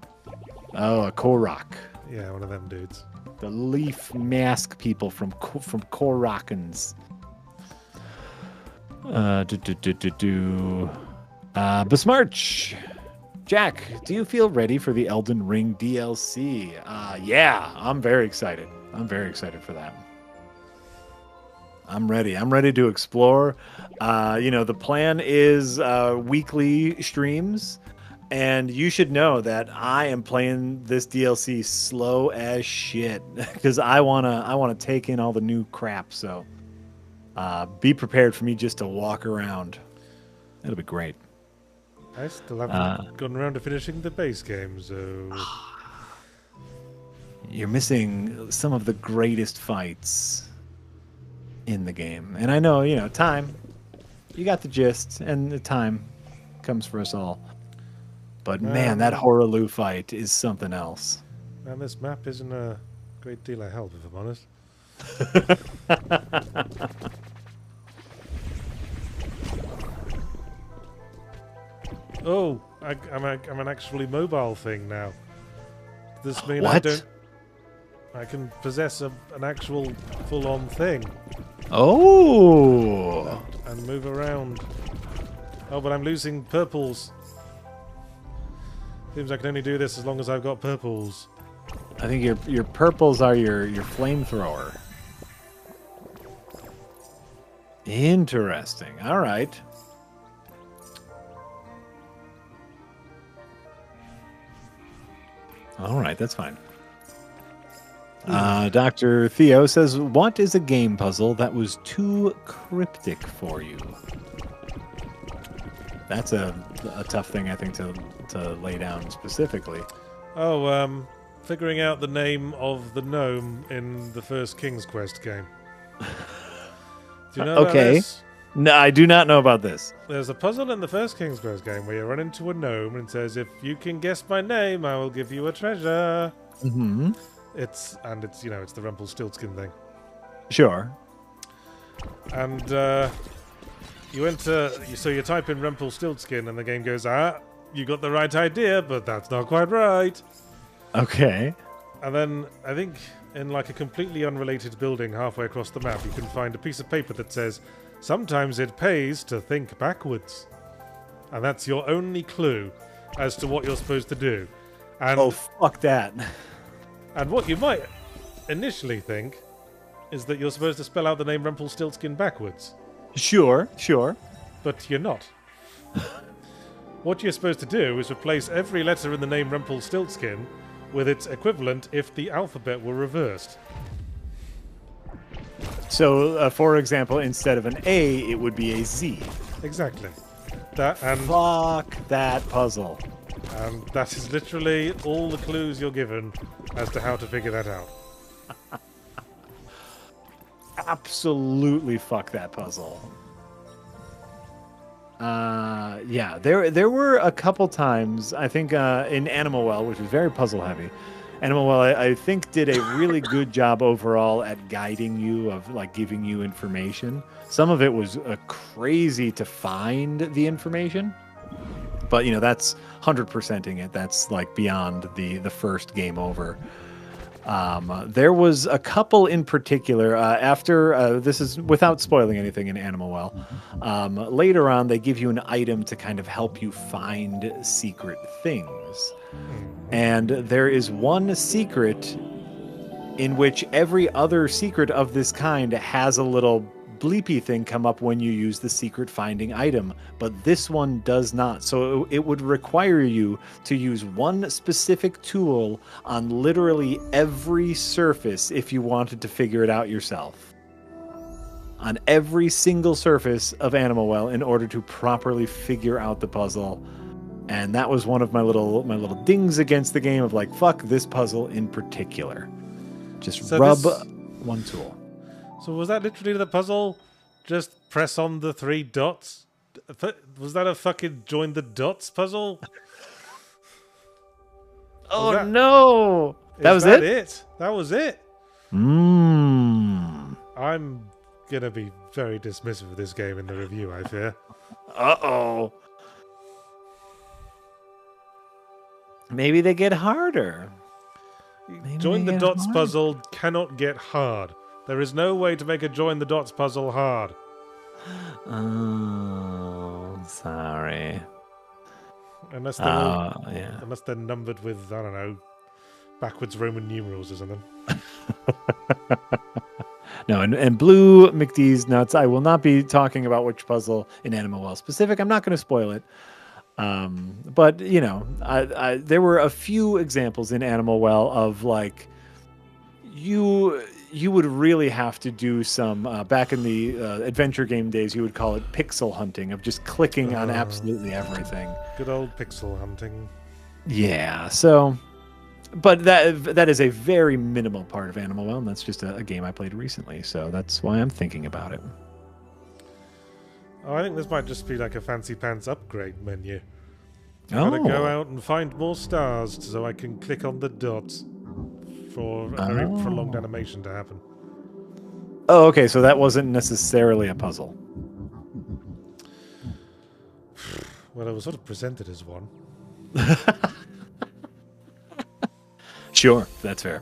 Oh, a Korok. Yeah, one of them dudes. The leaf mask people from Korokans. Besmarch. Jack, do you feel ready for the Elden Ring DLC? Yeah, I'm very excited. I'm very excited for that. I'm ready. I'm ready to explore. The plan is weekly streams, and you should know that I am playing this DLC slow as shit because I wanna take in all the new crap. So be prepared for me just to walk around. It'll be great. I still haven't gotten around to finishing the base game, so... You're missing some of the greatest fights in the game. And I know, time. You got the gist, and the time comes for us all. But man, that Horaloo fight is something else. Man, this map isn't a great deal of help, if I'm honest. Oh, I'm an actually mobile thing now. Does this mean What? I can possess an actual full-on thing Oh! and move around. Oh, but I'm losing purples. Seems I can only do this as long as I've got purples. I think your purples are your flamethrower. Interesting. All right. All right, that's fine. Dr. Theo says, what is a game puzzle that was too cryptic for you? That's a tough thing, I think, to lay down specifically. Oh, figuring out the name of the gnome in the first King's Quest game. Do you know about this? No, I do not know about this. There's a puzzle in the first King's Quest game where you run into a gnome and it says, if you can guess my name, I will give you a treasure. Mm-hmm. It's the Rumpelstiltskin thing. Sure. And you type in Rumpelstiltskin and the game goes, you got the right idea, but that's not quite right. Okay. And then I think in like a completely unrelated building halfway across the map, you can find a piece of paper that says, sometimes it pays to think backwards. And that's your only clue as to what you're supposed to do. And oh, fuck that. And what you might initially think is that you're supposed to spell out the name Rumpelstiltskin backwards. Sure. But you're not. What you're supposed to do is replace every letter in the name Rumpelstiltskin with its equivalent if the alphabet were reversed. So, for example, instead of an A, it would be a Z. Exactly. Fuck that puzzle. And that is literally all the clues you're given as to how to figure that out. Absolutely fuck that puzzle. Yeah, there were a couple times, I think, in Animal Well, which was very puzzle heavy. Animal Well, I think, did a really good job overall at guiding you, of like giving you information. Some of it was crazy to find the information. But, that's 100%ing it. That's like beyond the first game over. There was a couple in particular after this is without spoiling anything in Animal Well. Later on, they give you an item to kind of help you find secret things. And there is one secret in which every other secret of this kind has a little bleepy thing come up when you use the secret finding item, but this one does not. So it would require you to use one specific tool on literally every surface if you wanted to figure it out yourself. On every single surface of Animal Well in order to properly figure out the puzzle. And that was one of my little dings against the game of like, fuck this puzzle in particular. Just rub one tool. So was that literally the puzzle? Just press on the 3 dots? Was that a fucking join the dots puzzle? Oh no! That was it? That was it? I'm gonna be very dismissive of this game in the review, I fear. Uh-oh. Maybe they get harder. Join the dots puzzle cannot get hard. There is no way to make a join the dots puzzle hard. Oh, sorry. Unless they're unless they're numbered with, I don't know, backwards Roman numerals or something. No, and Blue McDee's nuts. I will not be talking about which puzzle in Animal Well specific. I'm not going to spoil it. But there were a few examples in Animal Well of like you would really have to do some back in the adventure game days. You would call it pixel hunting, of just clicking on absolutely everything. Good old pixel hunting. Yeah. So, but that is a very minimal part of Animal Well, and that's just a game I played recently. So that's why I'm thinking about it. Oh, I think this might just be like a fancy pants upgrade menu. I'm gonna go out and find more stars so I can click on the dots for a very prolonged animation to happen. Oh, okay. So that wasn't necessarily a puzzle. Well, it was sort of presented as one. Sure, that's fair.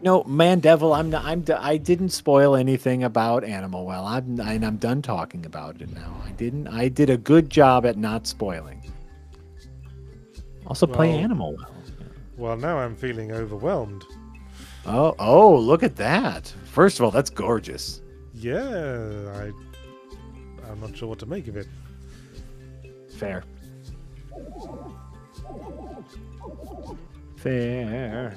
No, man, Devil, I didn't spoil anything about Animal Well. I'm done talking about it now. I did a good job at not spoiling. Also, play Animal Well. Well, now I'm feeling overwhelmed. Oh, look at that! First of all, that's gorgeous. Yeah, I'm not sure what to make of it. Fair. Fair.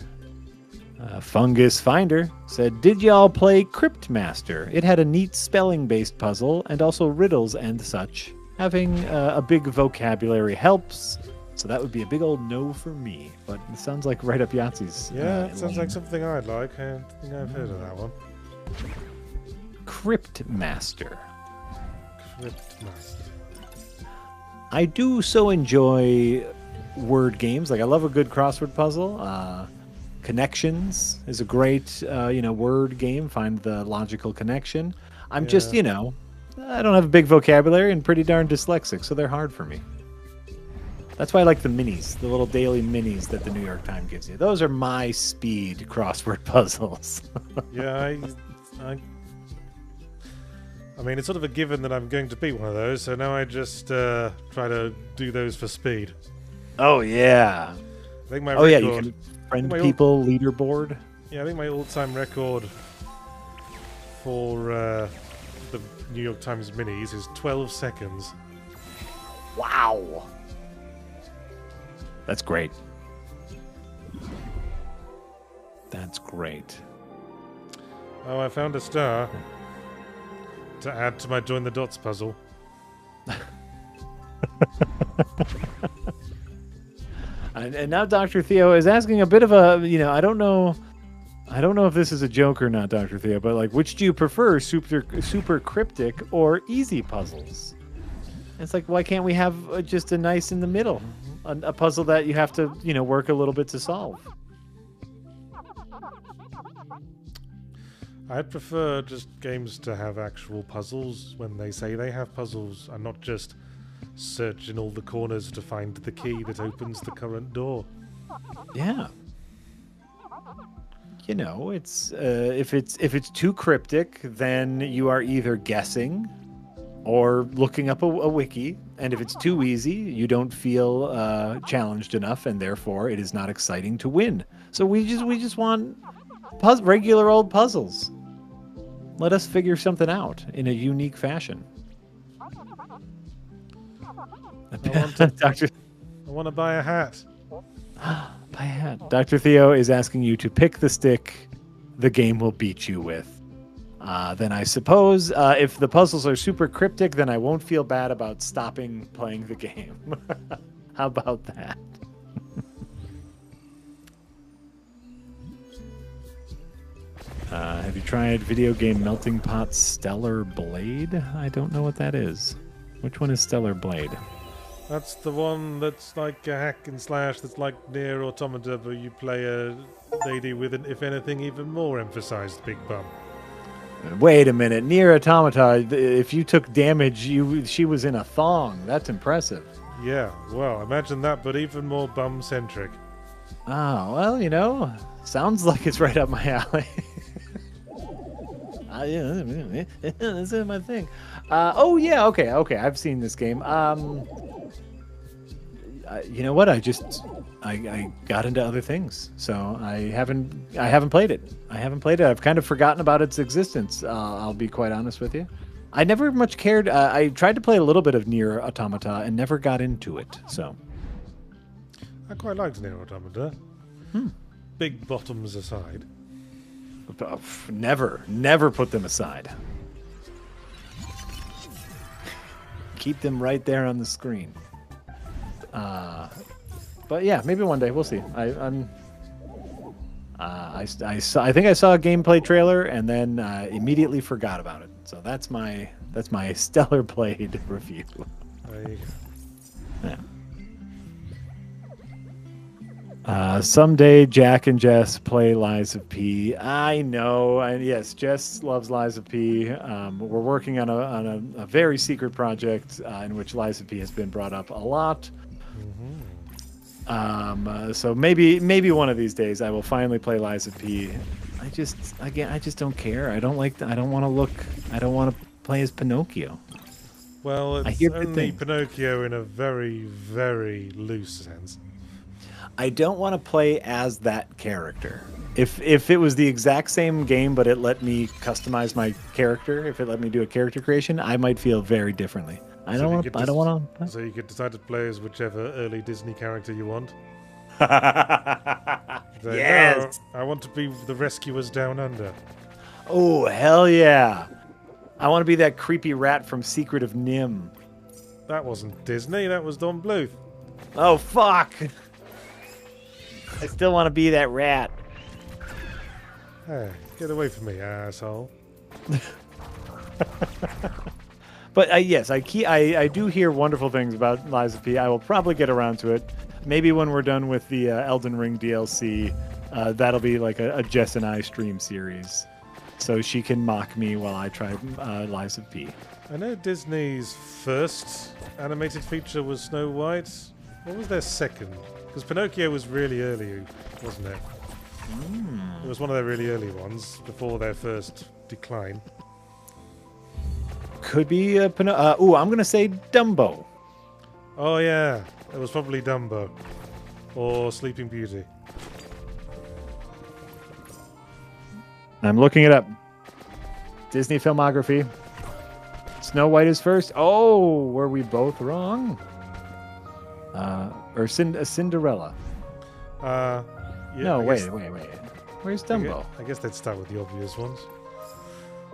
Fungus Finder said, "Did y'all play Crypt Master? It had a neat spelling-based puzzle and also riddles and such. Having a big vocabulary helps, so that would be a big old no for me." But it sounds like right up Yahtzee's. Yeah, it sounds like something I'd like. I don't think I've heard of that one. Crypt Master. Crypt Master. I do so enjoy word games. Like, I love a good crossword puzzle. Connections is a great, word game. Find the logical connection. I'm just, I don't have a big vocabulary and pretty darn dyslexic, so they're hard for me. That's why I like the minis, the little daily minis that the New York Times gives you. Those are my speed crossword puzzles. Yeah, I mean, it's sort of a given that I'm going to beat one of those, so now I just try to do those for speed. Oh, yeah. I think my you record, can friend people, leaderboard. Yeah, I think my all-time record for the New York Times minis is 12 seconds. Wow. That's great. That's great. Oh, I found a star to add to my Join the Dots puzzle. And now Dr. Theo is asking a bit of a, I don't know if this is a joke or not, Dr. Theo, but like, which do you prefer, super cryptic or easy puzzles? It's like, why can't we have just a nice in the middle, a puzzle that you have to, work a little bit to solve? I'd prefer just games to have actual puzzles when they say they have puzzles, and not just search in all the corners to find the key that opens the current door. Yeah. It's if it's too cryptic, then you are either guessing or looking up a wiki, and if it's too easy, you don't feel challenged enough, and therefore it is not exciting to win. So we just want regular old puzzles. Let us figure something out in a unique fashion. I want to buy a hat. Buy a hat. Dr. Theo is asking you to pick the stick the game will beat you with. Then I suppose if the puzzles are super cryptic, then I won't feel bad about stopping playing the game. How about that? Have you tried video game melting pot Stellar Blade? I don't know what that is. Which one is Stellar Blade? That's the one that's like a hack and slash that's like Nier Automata, but you play a lady with an, if anything, even more emphasized big bum. Wait a minute. Nier Automata, if you took damage, she was in a thong. That's impressive. Yeah, well, imagine that, but even more bum-centric. Oh, well, sounds like it's right up my alley. This is my thing. Okay. I've seen this game. You know what? I got into other things, so I haven't played it. I've kind of forgotten about its existence. I'll be quite honest with you. I never much cared. I tried to play a little bit of Nier Automata and never got into it. So I quite liked Nier Automata. Big bottoms aside. Never put them aside. Keep them right there on the screen. But yeah, maybe one day we'll see. I think I saw a gameplay trailer and then immediately forgot about it. So that's my Stellar Blade review. There you go. Yeah. Someday Jack and Jess play Lies of P. I know, and yes, Jess loves Lies of P. We're working on a very secret project in which Lies of P has been brought up a lot. So maybe one of these days I will finally play Lies of P. I just don't care. I don't want to play as Pinocchio. Well, it's only Pinocchio in a very, very loose sense. I don't want to play as that character. If it was the exact same game, but it let me customize my character, if it let me do a character creation, I might feel very differently. I don't want to. So you could decide to play as whichever early Disney character you want. Yes. No, I want to be the rescuers down under. Oh, hell yeah. I want to be that creepy rat from Secret of Nim. That wasn't Disney, that was Don Bluth. Oh, fuck. I still want to be that rat. Hey, get away from me, asshole. But yes, I do hear wonderful things about Lies of P. I will probably get around to it. Maybe when we're done with the Elden Ring DLC, that'll be like a Jess and I stream series. So she can mock me while I try Lies of P. I know Disney's first animated feature was Snow White. What was their second? Because Pinocchio was really early, wasn't it? It was one of their really early ones before their first decline. Could be I'm going to say Dumbo. Oh yeah, it was probably Dumbo. Or Sleeping Beauty. I'm looking it up. Disney filmography. Snow White is first. Oh, were we both wrong? Or Cinderella. Yeah, No, I wait. guess- Where's Dumbo? I guess they'd start with the obvious ones.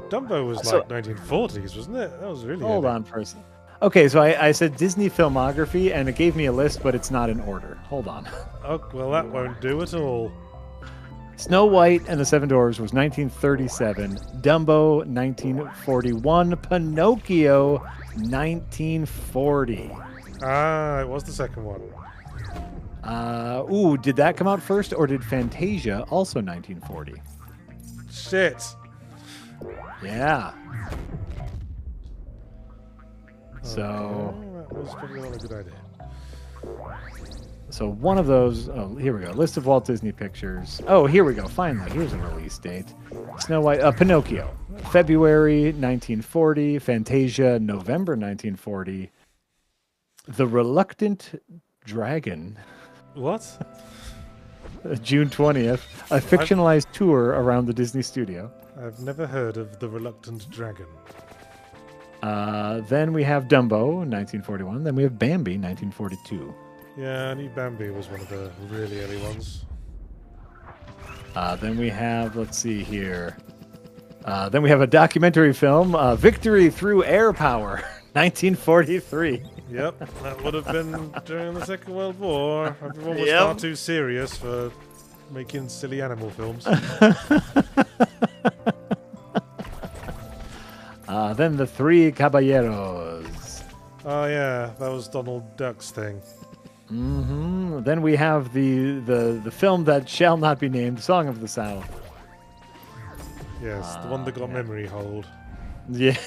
Dumbo was So- like 1940s, wasn't it? That was really Hold early. on for a second. Okay, so I said Disney filmography, and it gave me a list, but it's not in order. Hold on. Oh, well, that won't do at all. Snow White and the Seven Dwarfs was 1937. Dumbo, 1941. Pinocchio, 1940. Ah, it was the second one. Did that come out first, or did Fantasia also 1940? Shit. Yeah. So, That was probably not a good idea. so one of those. Oh, here we go. List of Walt Disney Pictures. Oh, here we go. Finally, here's a release date. Snow White, Pinocchio, February 1940. Fantasia, November 1940. The Reluctant Dragon, What? June 20th. A fictionalized tour around the Disney studio. I've never heard of The Reluctant Dragon. Then we have Dumbo, 1941. Then we have Bambi, 1942. Yeah, I knew Bambi was one of the really early ones. Then we have, let's see here. Then we have a documentary film, Victory Through Air Power, 1943. Yep, that would have been during the Second World War. Everyone was Yep. far too serious for making silly animal films. Then The Three Caballeros. Oh yeah, that was Donald Duck's thing. Then we have the film that shall not be named, Song of the South. Yes, the one that got memory hold. Yeah.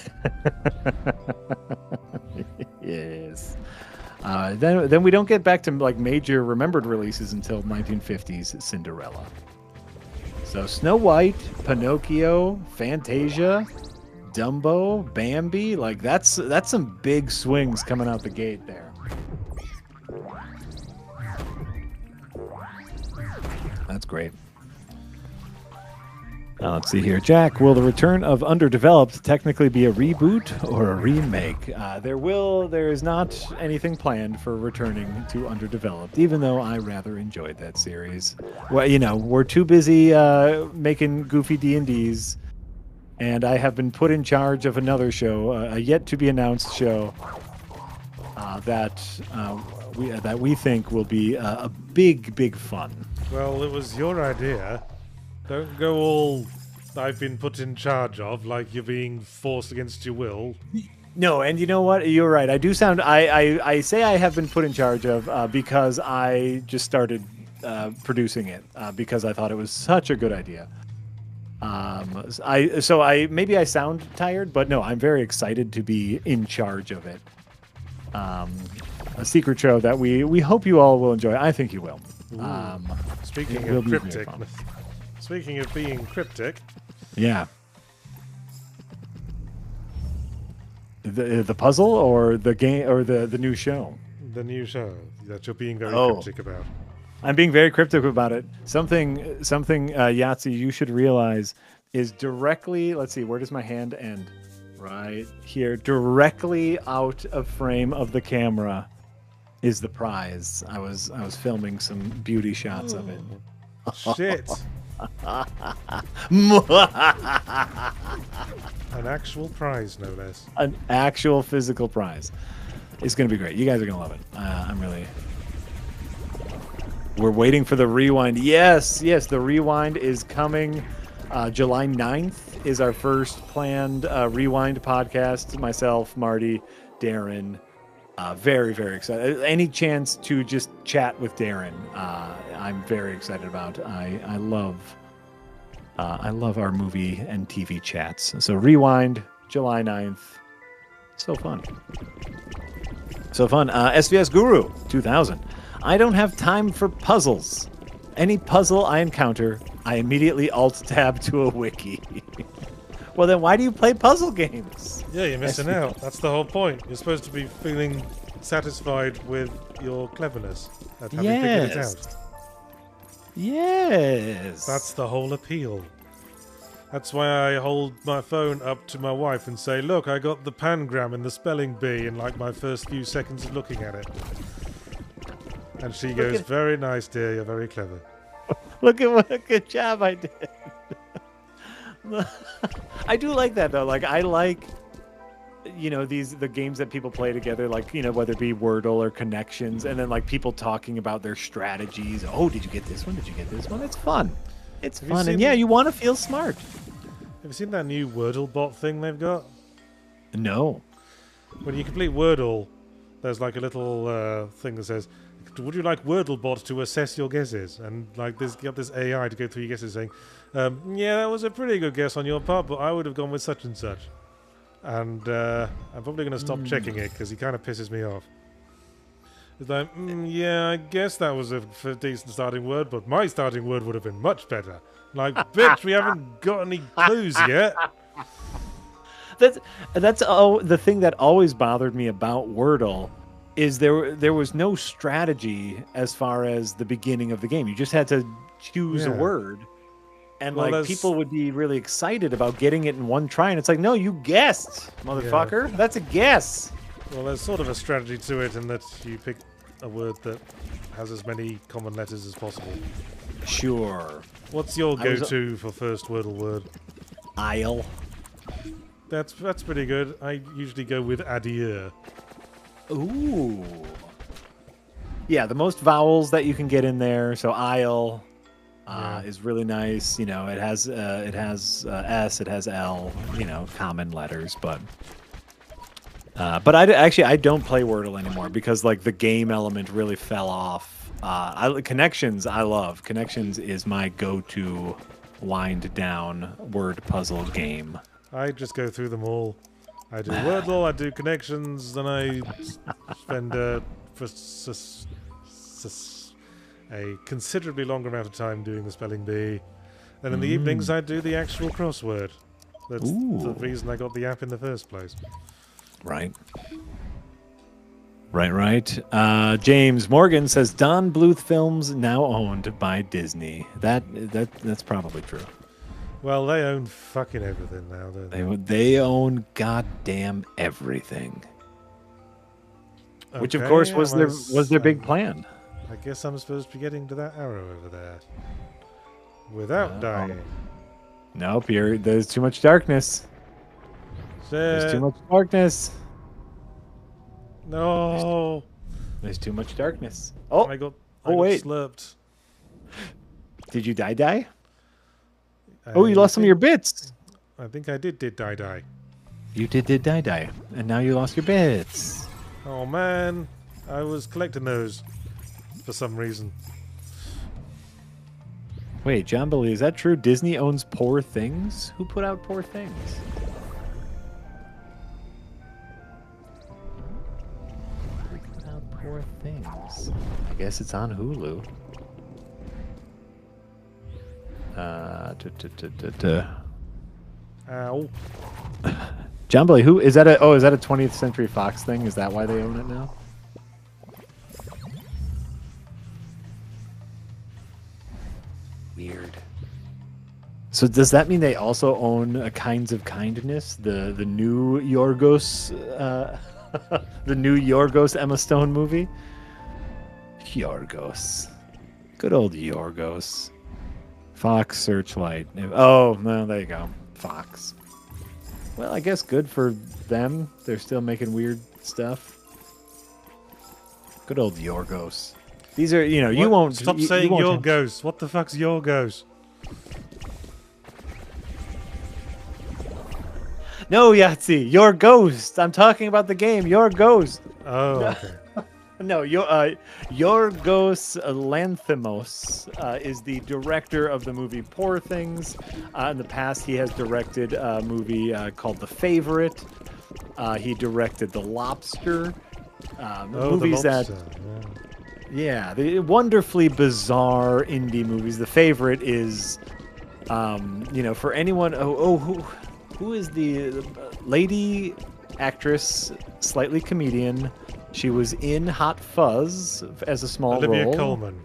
Yes. Then we don't get back to like major remembered releases until 1950s Cinderella. So Snow White, Pinocchio, Fantasia, Dumbo, Bambi, like that's some big swings coming out the gate there. That's great. Now let's see here. Jack, will the return of Underdeveloped technically be a reboot or a remake? There is not anything planned for returning to Underdeveloped, even though I rather enjoyed that series. Well, we're too busy making goofy D&Ds, and I have been put in charge of another show, a yet-to-be-announced show, that we think will be a big fun. Well, it was your idea. Don't go all I've been put in charge of like you're being forced against your will. No, and you know what? You're right. I do sound. I say I have been put in charge of because I just started producing it because I thought it was such a good idea. Maybe I sound tired, but no, I'm very excited to be in charge of it. A secret show that we hope you all will enjoy. I think you will. Speaking it will of be very cryptic, fun. speaking of being cryptic, Yeah. The puzzle or the game or the new show? the new show that you're being very Oh. cryptic about. I'm being very cryptic about it. Something, Yahtzee, you should realize is directly. Let's see, where does my hand end? Right here, directly out of frame of the camera, is the prize. I was filming some beauty shots of it. Shit. An actual prize, no less. An actual physical prize. It's gonna be great. You guys are gonna love it. I'm really. We're waiting for the rewind. Yes, the rewind is coming. July 9th is our first planned rewind podcast. Myself, Marty, Darren. Very, very excited. Any chance to just chat with Darren, I'm very excited about. I love our movie and TV chats. So rewind, July 9th. So fun. SVS Guru 2000. I don't have time for puzzles. Any puzzle I encounter, I immediately alt-tab to a wiki. Well, then why do you play puzzle games? Yeah, you're missing out. That's the whole point. You're supposed to be feeling satisfied with your cleverness at having figured it out. Yes. That's the whole appeal. That's why I hold my phone up to my wife and say, look, I got the pangram in the spelling bee in like my first few seconds of looking at it. And she goes, very nice, dear, you're very clever. Look at what a good job I did. I do like that, though. Like, I like, the games that people play together, like, whether it be Wordle or Connections, and then, like, people talking about their strategies. Oh, did you get this one? Did you get this one? It's fun. It's fun. And, you want to feel smart. Have you seen that new Wordle bot thing they've got? No. When you complete Wordle, there's, like, a little thing that says, would you like Wordlebot to assess your guesses? And like you got this AI to go through your guesses saying, yeah, that was a pretty good guess on your part, but I would have gone with such and such. And I'm probably going to stop checking it because he kind of pisses me off. It's like, yeah, I guess that was a decent starting word, but my starting word would have been much better. Like, bitch, we haven't got any clues yet. That's the thing that always bothered me about Wordle. Is there was no strategy as far as the beginning of the game. You just had to choose a word. And people would be really excited about getting it in one try. And it's like, no, you guessed, motherfucker. Yeah. That's a guess. Well, there's sort of a strategy to it in that you pick a word that has as many common letters as possible. Sure. What's your go-to for first Wordle word? Isle. That's pretty good. I usually go with adieu. Ooh. Yeah, the most vowels that you can get in there. So isle is really nice. It has S, it has L. Common letters, but I don't play Wordle anymore because like the game element really fell off. Connections, I love. Connections is my go-to wind down word puzzle game. I just go through them all. I do Wordle, I do Connections, then I spend a considerably longer amount of time doing the spelling bee. Then in the evenings I do the actual crossword. That's the reason I got the app in the first place. Right. James Morgan says Don Bluth Films now owned by Disney. That's probably true. Well, they own fucking everything now, don't they? They own goddamn everything. Okay, which, of course, was their big plan. I guess I'm supposed to be getting to that arrow over there. Without dying. Nope, there's too much darkness. There's too much darkness. No. There's too much darkness. Oh, I got wait. Slurped. Did you die? You lost some of your bits. I think I did die. You did die. And now you lost your bits. Oh, man. I was collecting those for some reason. Wait, John Billy, is that true? Disney owns Poor Things? Who put out Poor Things? Who put out Poor Things? I guess it's on Hulu. Ow. John Billy, who is that? Is that a 20th Century Fox thing? Is that why they own it now? Weird. So does that mean they also own a Kinds of Kindness, the new Yorgos, the new Yorgos Emma Stone movie? Yorgos, good old Yorgos. Fox Searchlight. Oh, no, there you go. Fox. Well, I guess good for them. They're still making weird stuff. Good old Yorgos. These are, you know, you won't... Stop you saying won't Yorgos. What the fuck's Yorgos? No, Yahtzee, your ghost. I'm talking about the game. Your ghost. Oh, okay. No, Yorgos Lanthimos is the director of the movie Poor Things. In the past, he has directed a movie called The Favorite. He directed The Lobster. Movies The Lobster. yeah, the wonderfully bizarre indie movies. The Favorite is, you know, for anyone. Who is the lady actress, slightly comedian? She was in Hot Fuzz as a small role. Olivia Colman.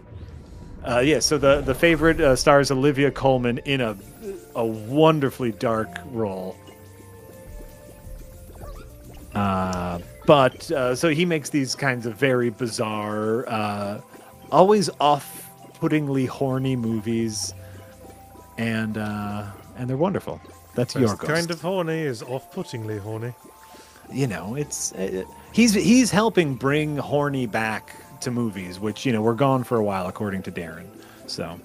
Yeah, so the Favorite stars Olivia Colman in a wonderfully dark role. So he makes these kinds of very bizarre, always off-puttingly horny movies, and they're wonderful. That's your ghost. Kind of horny is off-puttingly horny. You know, he's helping bring horny back to movies, which, you know, were gone for a while, according to Darren. So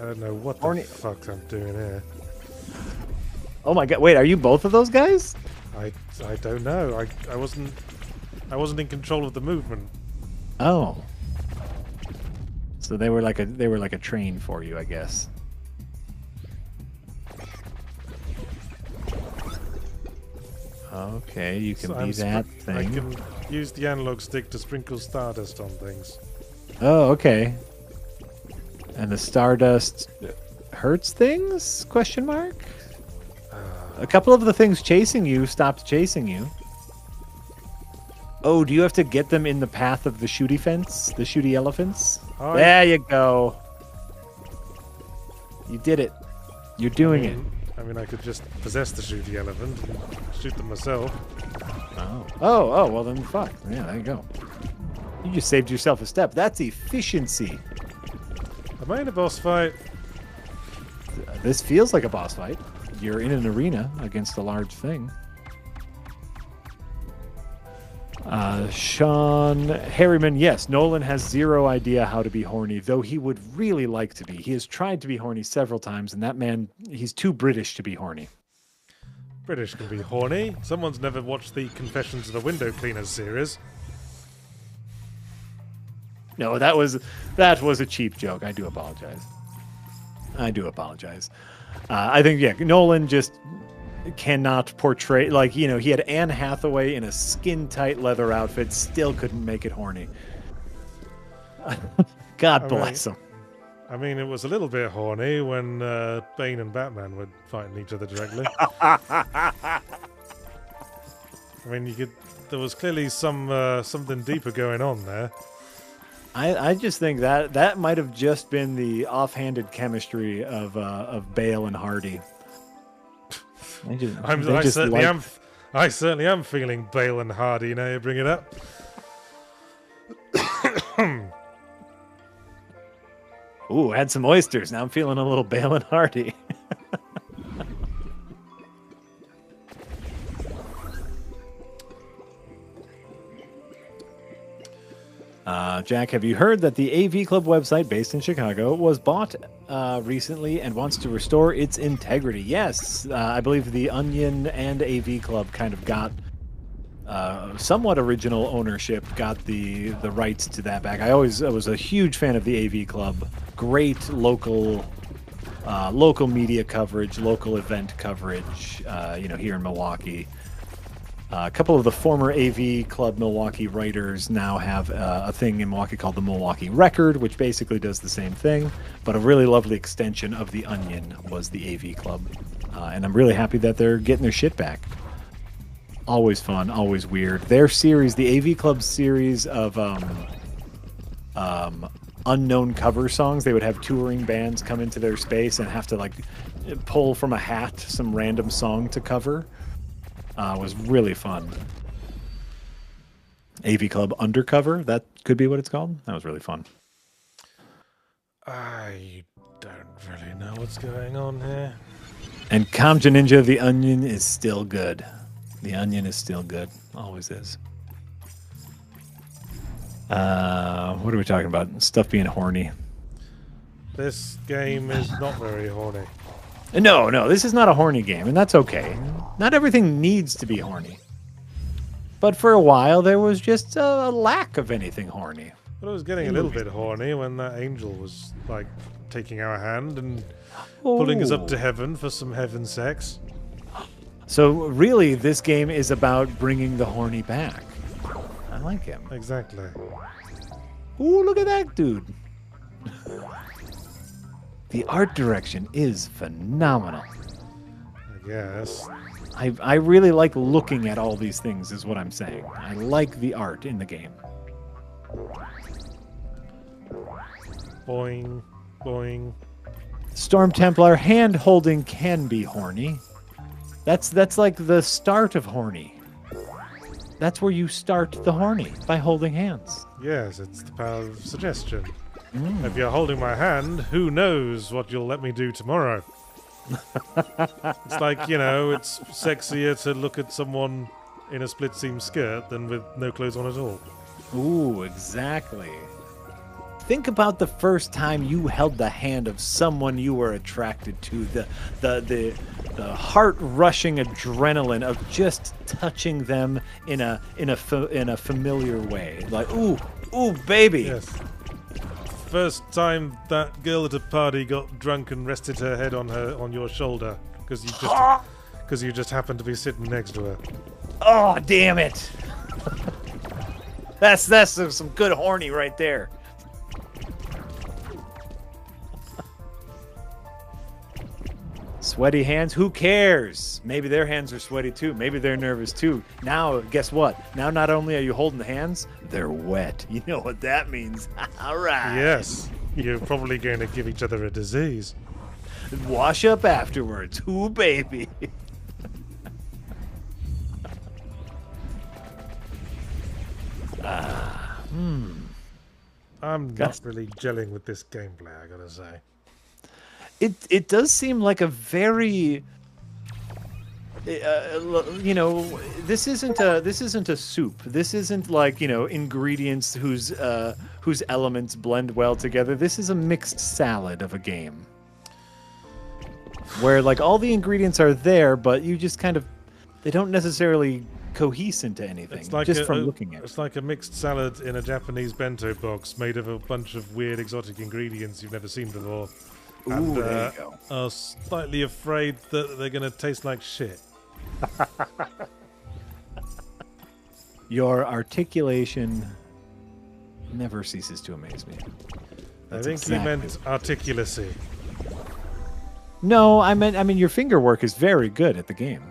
I don't know what the fuck I'm doing here. Oh my god! Wait, are you both of those guys? I don't know. I wasn't in control of the movement. Oh, so they were like a train for you, I guess. Okay, you can be that thing. I can use the analog stick to sprinkle stardust on things. Oh, okay. And the stardust hurts things? Question mark. A couple of the things chasing you stopped chasing you. Oh, do you have to get them in the path of the shooty fence? The shooty elephants? Oh, there you go. You did it. You're doing it. I mean, I could just possess the shooty elephant and shoot them myself. Oh, well then fuck. Yeah, there you go. You just saved yourself a step. That's efficiency. Am I in a boss fight? This feels like a boss fight. You're in an arena against a large thing. Sean Harriman, yes, Nolan has zero idea how to be horny, though he would really like to be. He has tried to be horny several times, and that man, he's too British to be horny. British can be horny. Someone's never watched the Confessions of a Window Cleaner series. No, that was a cheap joke. I do apologize. I think, yeah, Nolan just cannot portray, like, you know, he had Anne Hathaway in a skin-tight leather outfit, still couldn't make it horny. God bless him. I mean, it was a little bit horny when Bane and Batman were fighting each other directly. I mean, there was clearly something deeper going on there. I just think that might have just been the offhanded chemistry of Bale and Hardy. I certainly am feeling Bale and Hardy now you bring it up. Ooh, had some oysters. Now I'm feeling a little Bale and Hardy. Jack, have you heard that the AV Club website based in Chicago was bought recently and wants to restore its integrity? Yes, I believe the Onion and AV Club kind of got somewhat original ownership, got the rights to that back. I was a huge fan of the AV Club. Great local media coverage, local event coverage, here in Milwaukee. A couple of the former AV Club Milwaukee writers now have a thing in Milwaukee called the Milwaukee Record, which basically does the same thing, but a really lovely extension of the Onion was the AV Club. And I'm really happy that they're getting their shit back. Always fun, always weird. Their series, the AV Club series of unknown cover songs. They would have touring bands come into their space and have to like pull from a hat some random song to cover. It was really fun. AV Club Undercover, that could be what it's called. That was really fun. I don't really know what's going on here. And Kamja Ninja, the onion is still good. The onion is still good. Always is. What are we talking about? Stuff being horny. This game is not very horny. No, this is not a horny game, and that's okay. Not everything needs to be horny. But for a while, there was just a lack of anything horny. But I was getting a little bit horny when that angel was, like, taking our hand and pulling us up to heaven for some heaven sex. So really, this game is about bringing the horny back. I like him. Exactly. Ooh, look at that dude. The art direction is phenomenal. I guess. I really like looking at all these things, is what I'm saying. I like the art in the game. Boing, boing. Storm Templar hand holding can be horny. That's like the start of horny. That's where you start the horny, by holding hands. Yes, it's the power of suggestion. If you're holding my hand, who knows what you'll let me do tomorrow? It's like, you know, it's sexier to look at someone in a split seam skirt than with no clothes on at all. Ooh, exactly. Think about the first time you held the hand of someone you were attracted to. The heart-rushing adrenaline of just touching them in a familiar way. Like, ooh, baby. Yes. First time that girl at a party got drunk and rested her head on your shoulder because you just happened to be sitting next to her. Oh, damn it! That's some good horny right there. Sweaty hands, who cares? Maybe their hands are sweaty too. Maybe they're nervous too. Now, guess what? Now not only are you holding the hands, they're wet. You know what that means. All right. Yes, you're probably going to give each other a disease. Wash up afterwards. Ooh, baby. I'm not really gelling with this gameplay, I gotta say. It does seem like a very, you know, this isn't a soup. This isn't like, you know, ingredients whose elements blend well together. This is a mixed salad of a game, where like all the ingredients are there, but you just kind of, they don't necessarily cohese into anything. It's like just from looking at it. It's like a mixed salad in a Japanese bento box made of a bunch of weird exotic ingredients you've never seen before. Ooh, And there you go. are slightly afraid that they're going to taste like shit. Your articulation never ceases to amaze me. I That's think exactly you meant articulacy. No, I mean your finger work is very good at the game.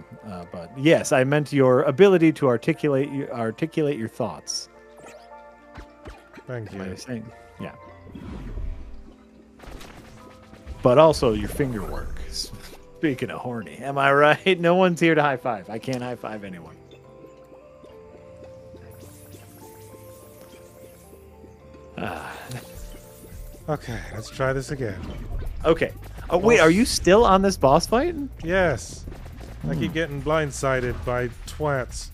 But yes, I meant your ability to articulate your thoughts. Thank Am I you. saying? Yeah. But also your finger work. Speaking of horny, am I right? No one's here to high five. I can't high five anyone. Okay, let's try this again. Okay. Oh wait, are you still on this boss fight? Yes. I keep getting blindsided by twats.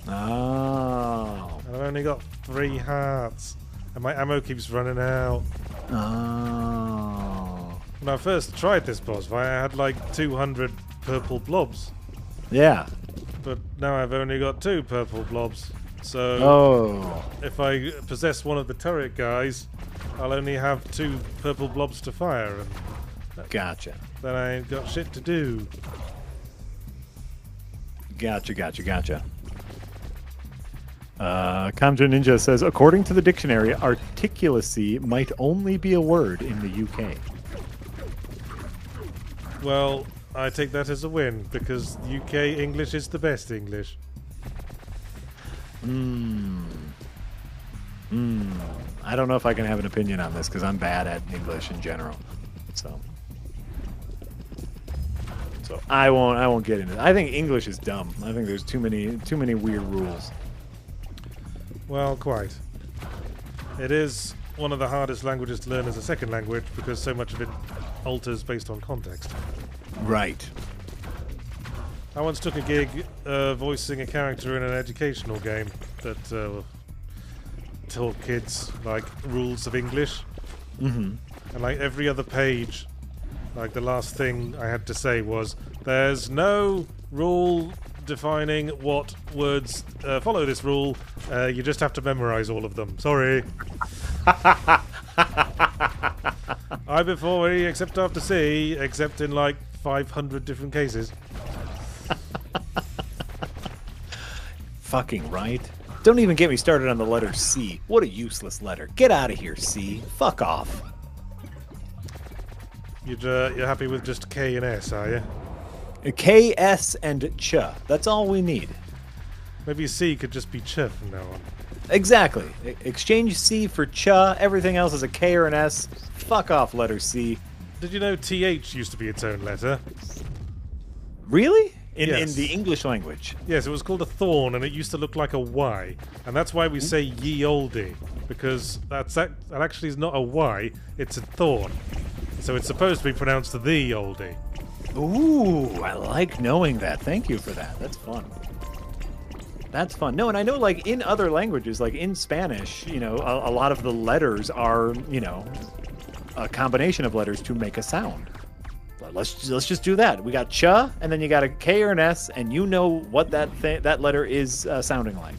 Oh. And I've only got 3 hearts. And my ammo keeps running out. Oh. When I first tried this boss fight, I had like 200 purple blobs. Yeah. But now I've only got 2 purple blobs. So Oh. if I possess one of the turret guys, I'll only have 2 purple blobs to fire. And Gotcha. then I ain't got shit to do. Gotcha. Kamja Ninja says, according to the dictionary, articulacy might only be a word in the UK. Well, I take that as a win, because UK English is the best English. I don't know if I can have an opinion on this because I'm bad at English in general. So I won't get into it. I think English is dumb. I think there's too many weird rules. Well, quite. It is one of the hardest languages to learn as a second language because so much of it alters based on context. Right. I once took a gig voicing a character in an educational game that taught kids like rules of English. Mm-hmm. And like every other page, like the last thing I had to say was, "There's no rule defining what words follow this rule. You just have to memorize all of them. Sorry." I before E, except after C, except in like 500 different cases. Fucking right. Don't even get me started on the letter C. What a useless letter. Get out of here, C. Fuck off. You're happy with just K and S, are you? K, S, and Ch. That's all we need. Maybe C could just be Ch from now on. Exactly. Exchange C for Ch. Everything else is a K or an S. Fuck off, letter C. Did you know TH used to be its own letter? Really? In Yes. the English language? Yes, it was called a thorn, and it used to look like a Y, and that's why we say ye olde, because that actually is not a Y, it's a thorn. So it's supposed to be pronounced the oldie. Ooh, I like knowing that. Thank you for that. That's fun. That's fun. No, and I know, like, in other languages, like in Spanish, you know, a lot of the letters are, you know, a combination of letters to make a sound. Let's just do that. We got cha, and then you got a K or an S, and you know what that letter is sounding like.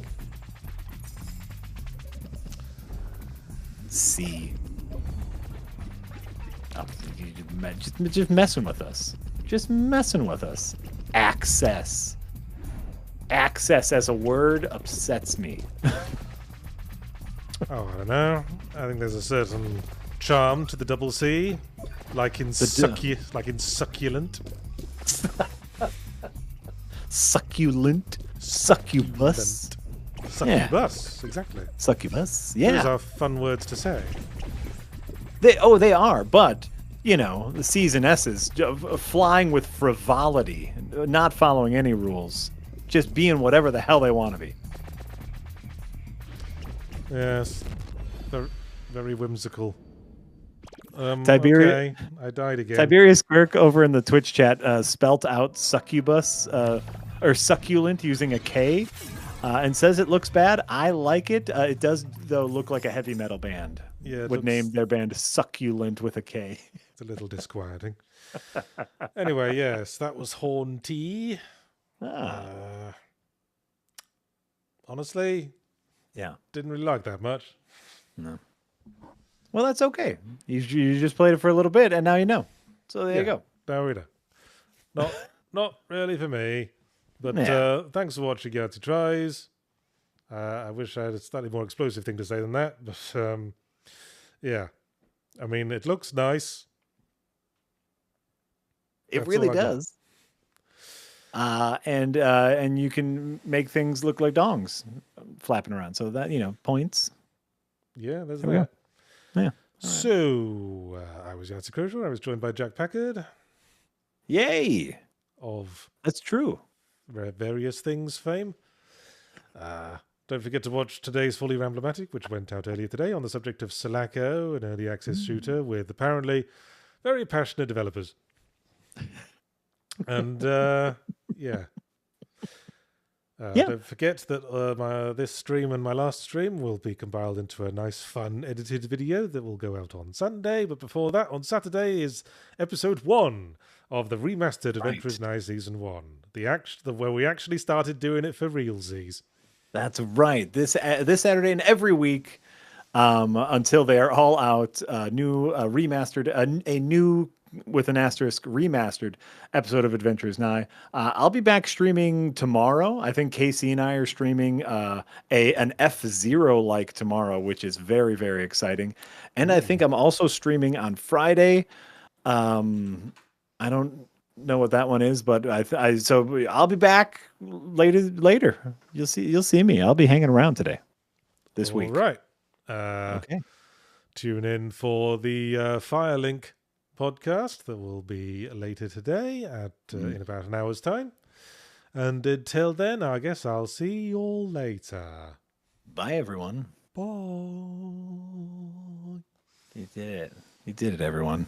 C. Oh, just messing with us. Just messing with us. Access. Access as a word upsets me. Oh, I don't know. I think there's a certain charm to the double C, like in succulent. Succulent. Succubus. Succubus, exactly. Succubus. Yeah. Those are fun words to say. They are, but you know, the C's and S's flying with frivolity, not following any rules, just being whatever the hell they want to be. Yes, they're very whimsical. Tiberia- Okay, I died again. Tiberius Quirk over in the Twitch chat spelt out succubus or succulent using a K and says it looks bad. I like it. It does, though, look like a heavy metal band. Yeah, would name their band Succulent with a K. It's a little disquieting. Anyway, yes, that was Hauntii. Honestly, yeah, didn't really like that much. No. Well, that's okay. You just played it for a little bit, and now you know. So there you go. There we go. Not really for me, but thanks for watching Yahtzee Tries. I wish I had a slightly more explosive thing to say than that, but yeah. I mean, it looks nice. It really does. And you can make things look like dongs flapping around. So that, you know, points. Yeah, there's There we that. go. Yeah. So, I was Yahtzee Crucial. I was joined by Jack Packard Yay! of That's true. various things fame. Don't forget to watch today's Fully Ramblematic, which went out earlier today on the subject of Sulaco, an early access shooter with apparently very passionate developers. And yeah. Don't forget that this stream and my last stream will be compiled into a nice, fun, edited video that will go out on Sunday. But before that, on Saturday is episode 1 of the remastered Adventurers Now Season 1, where we actually started doing it for realsies. That's right. This Saturday and every week until they are all out. New remastered, a new with an asterisk remastered episode of Adventures Now. I'll be back streaming tomorrow. I think Casey and I are streaming an F-Zero like tomorrow, which is very, very exciting. And I think I'm also streaming on Friday. I don't know what that one is, but so I'll be back later. You'll see me. I'll be hanging around today this week. All right. Okay. Tune in for the Firelink podcast that will be later today at in about an hour's time. And until then, I guess I'll see you all later. Bye, everyone. Bye. You did it. You did it, everyone.